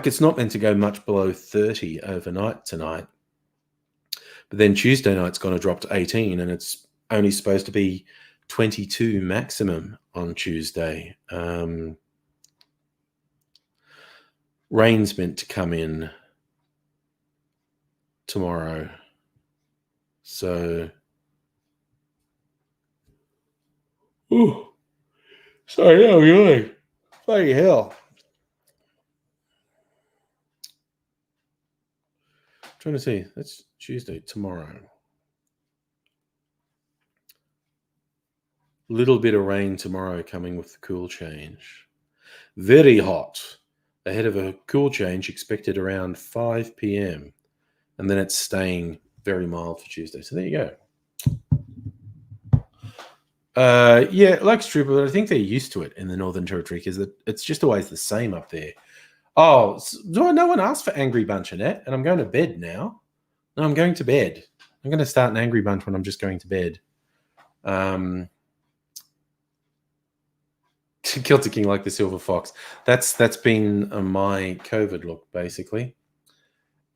it's not meant to go much below 30 overnight tonight. But then Tuesday night's going to drop to 18 and it's only supposed to be 22 maximum on Tuesday. Rain's meant to come in tomorrow. So, sorry, no, really. Bloody hell. I'm trying to see. That's Tuesday, tomorrow. Little bit of rain tomorrow coming with the cool change. Very hot. Ahead of a cool change expected around 5 p.m. And then it's staying very mild for Tuesday. So there you go. Yeah, like Stripper, but I think they're used to it in the Northern Territory because it's just always the same up there. Oh, no one asked for Angry Bunch, Annette, and I'm going to bed now. No, I'm going to bed. I'm going to start an Angry Bunch when I'm just going to bed. Celtic King like the Silver Fox. That's been my COVID look, basically.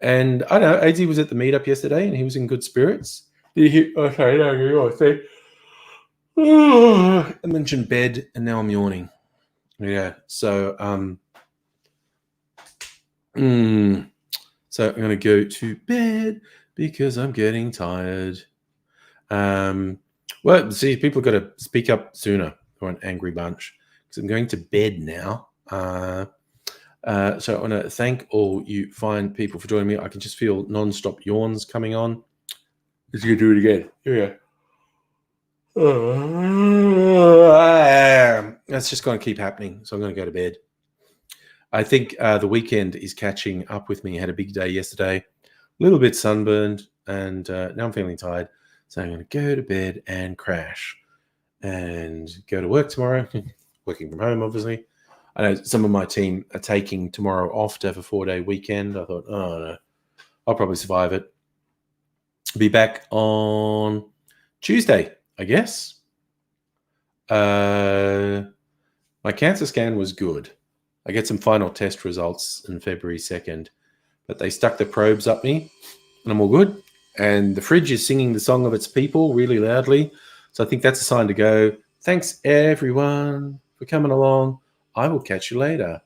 And I don't know, AZ was at the meetup yesterday and he was in good spirits. Okay, no, you see. I mentioned bed and now I'm yawning. Yeah, so so I'm going to go to bed because I'm getting tired. Well, see, people got to speak up sooner for an Angry Bunch. I'm going to bed now. So I want to thank all you fine people for joining me. I can just feel non-stop yawns coming on. Let's go do it again. Here we go. That's just going to keep happening. So I'm going to go to bed. I think the weekend is catching up with me. I had a big day yesterday, a little bit sunburned, and now I'm feeling tired. So I'm going to go to bed and crash and go to work tomorrow. Working from home, obviously. I know some of my team are taking tomorrow off to have a 4-day weekend. I thought, oh, no, I'll probably survive it. Be back on Tuesday, I guess. My cancer scan was good. I get some final test results on February 2nd, but they stuck the probes up me, and I'm all good. And the fridge is singing the song of its people really loudly. So I think that's a sign to go. Thanks, everyone, for coming along. I will catch you later.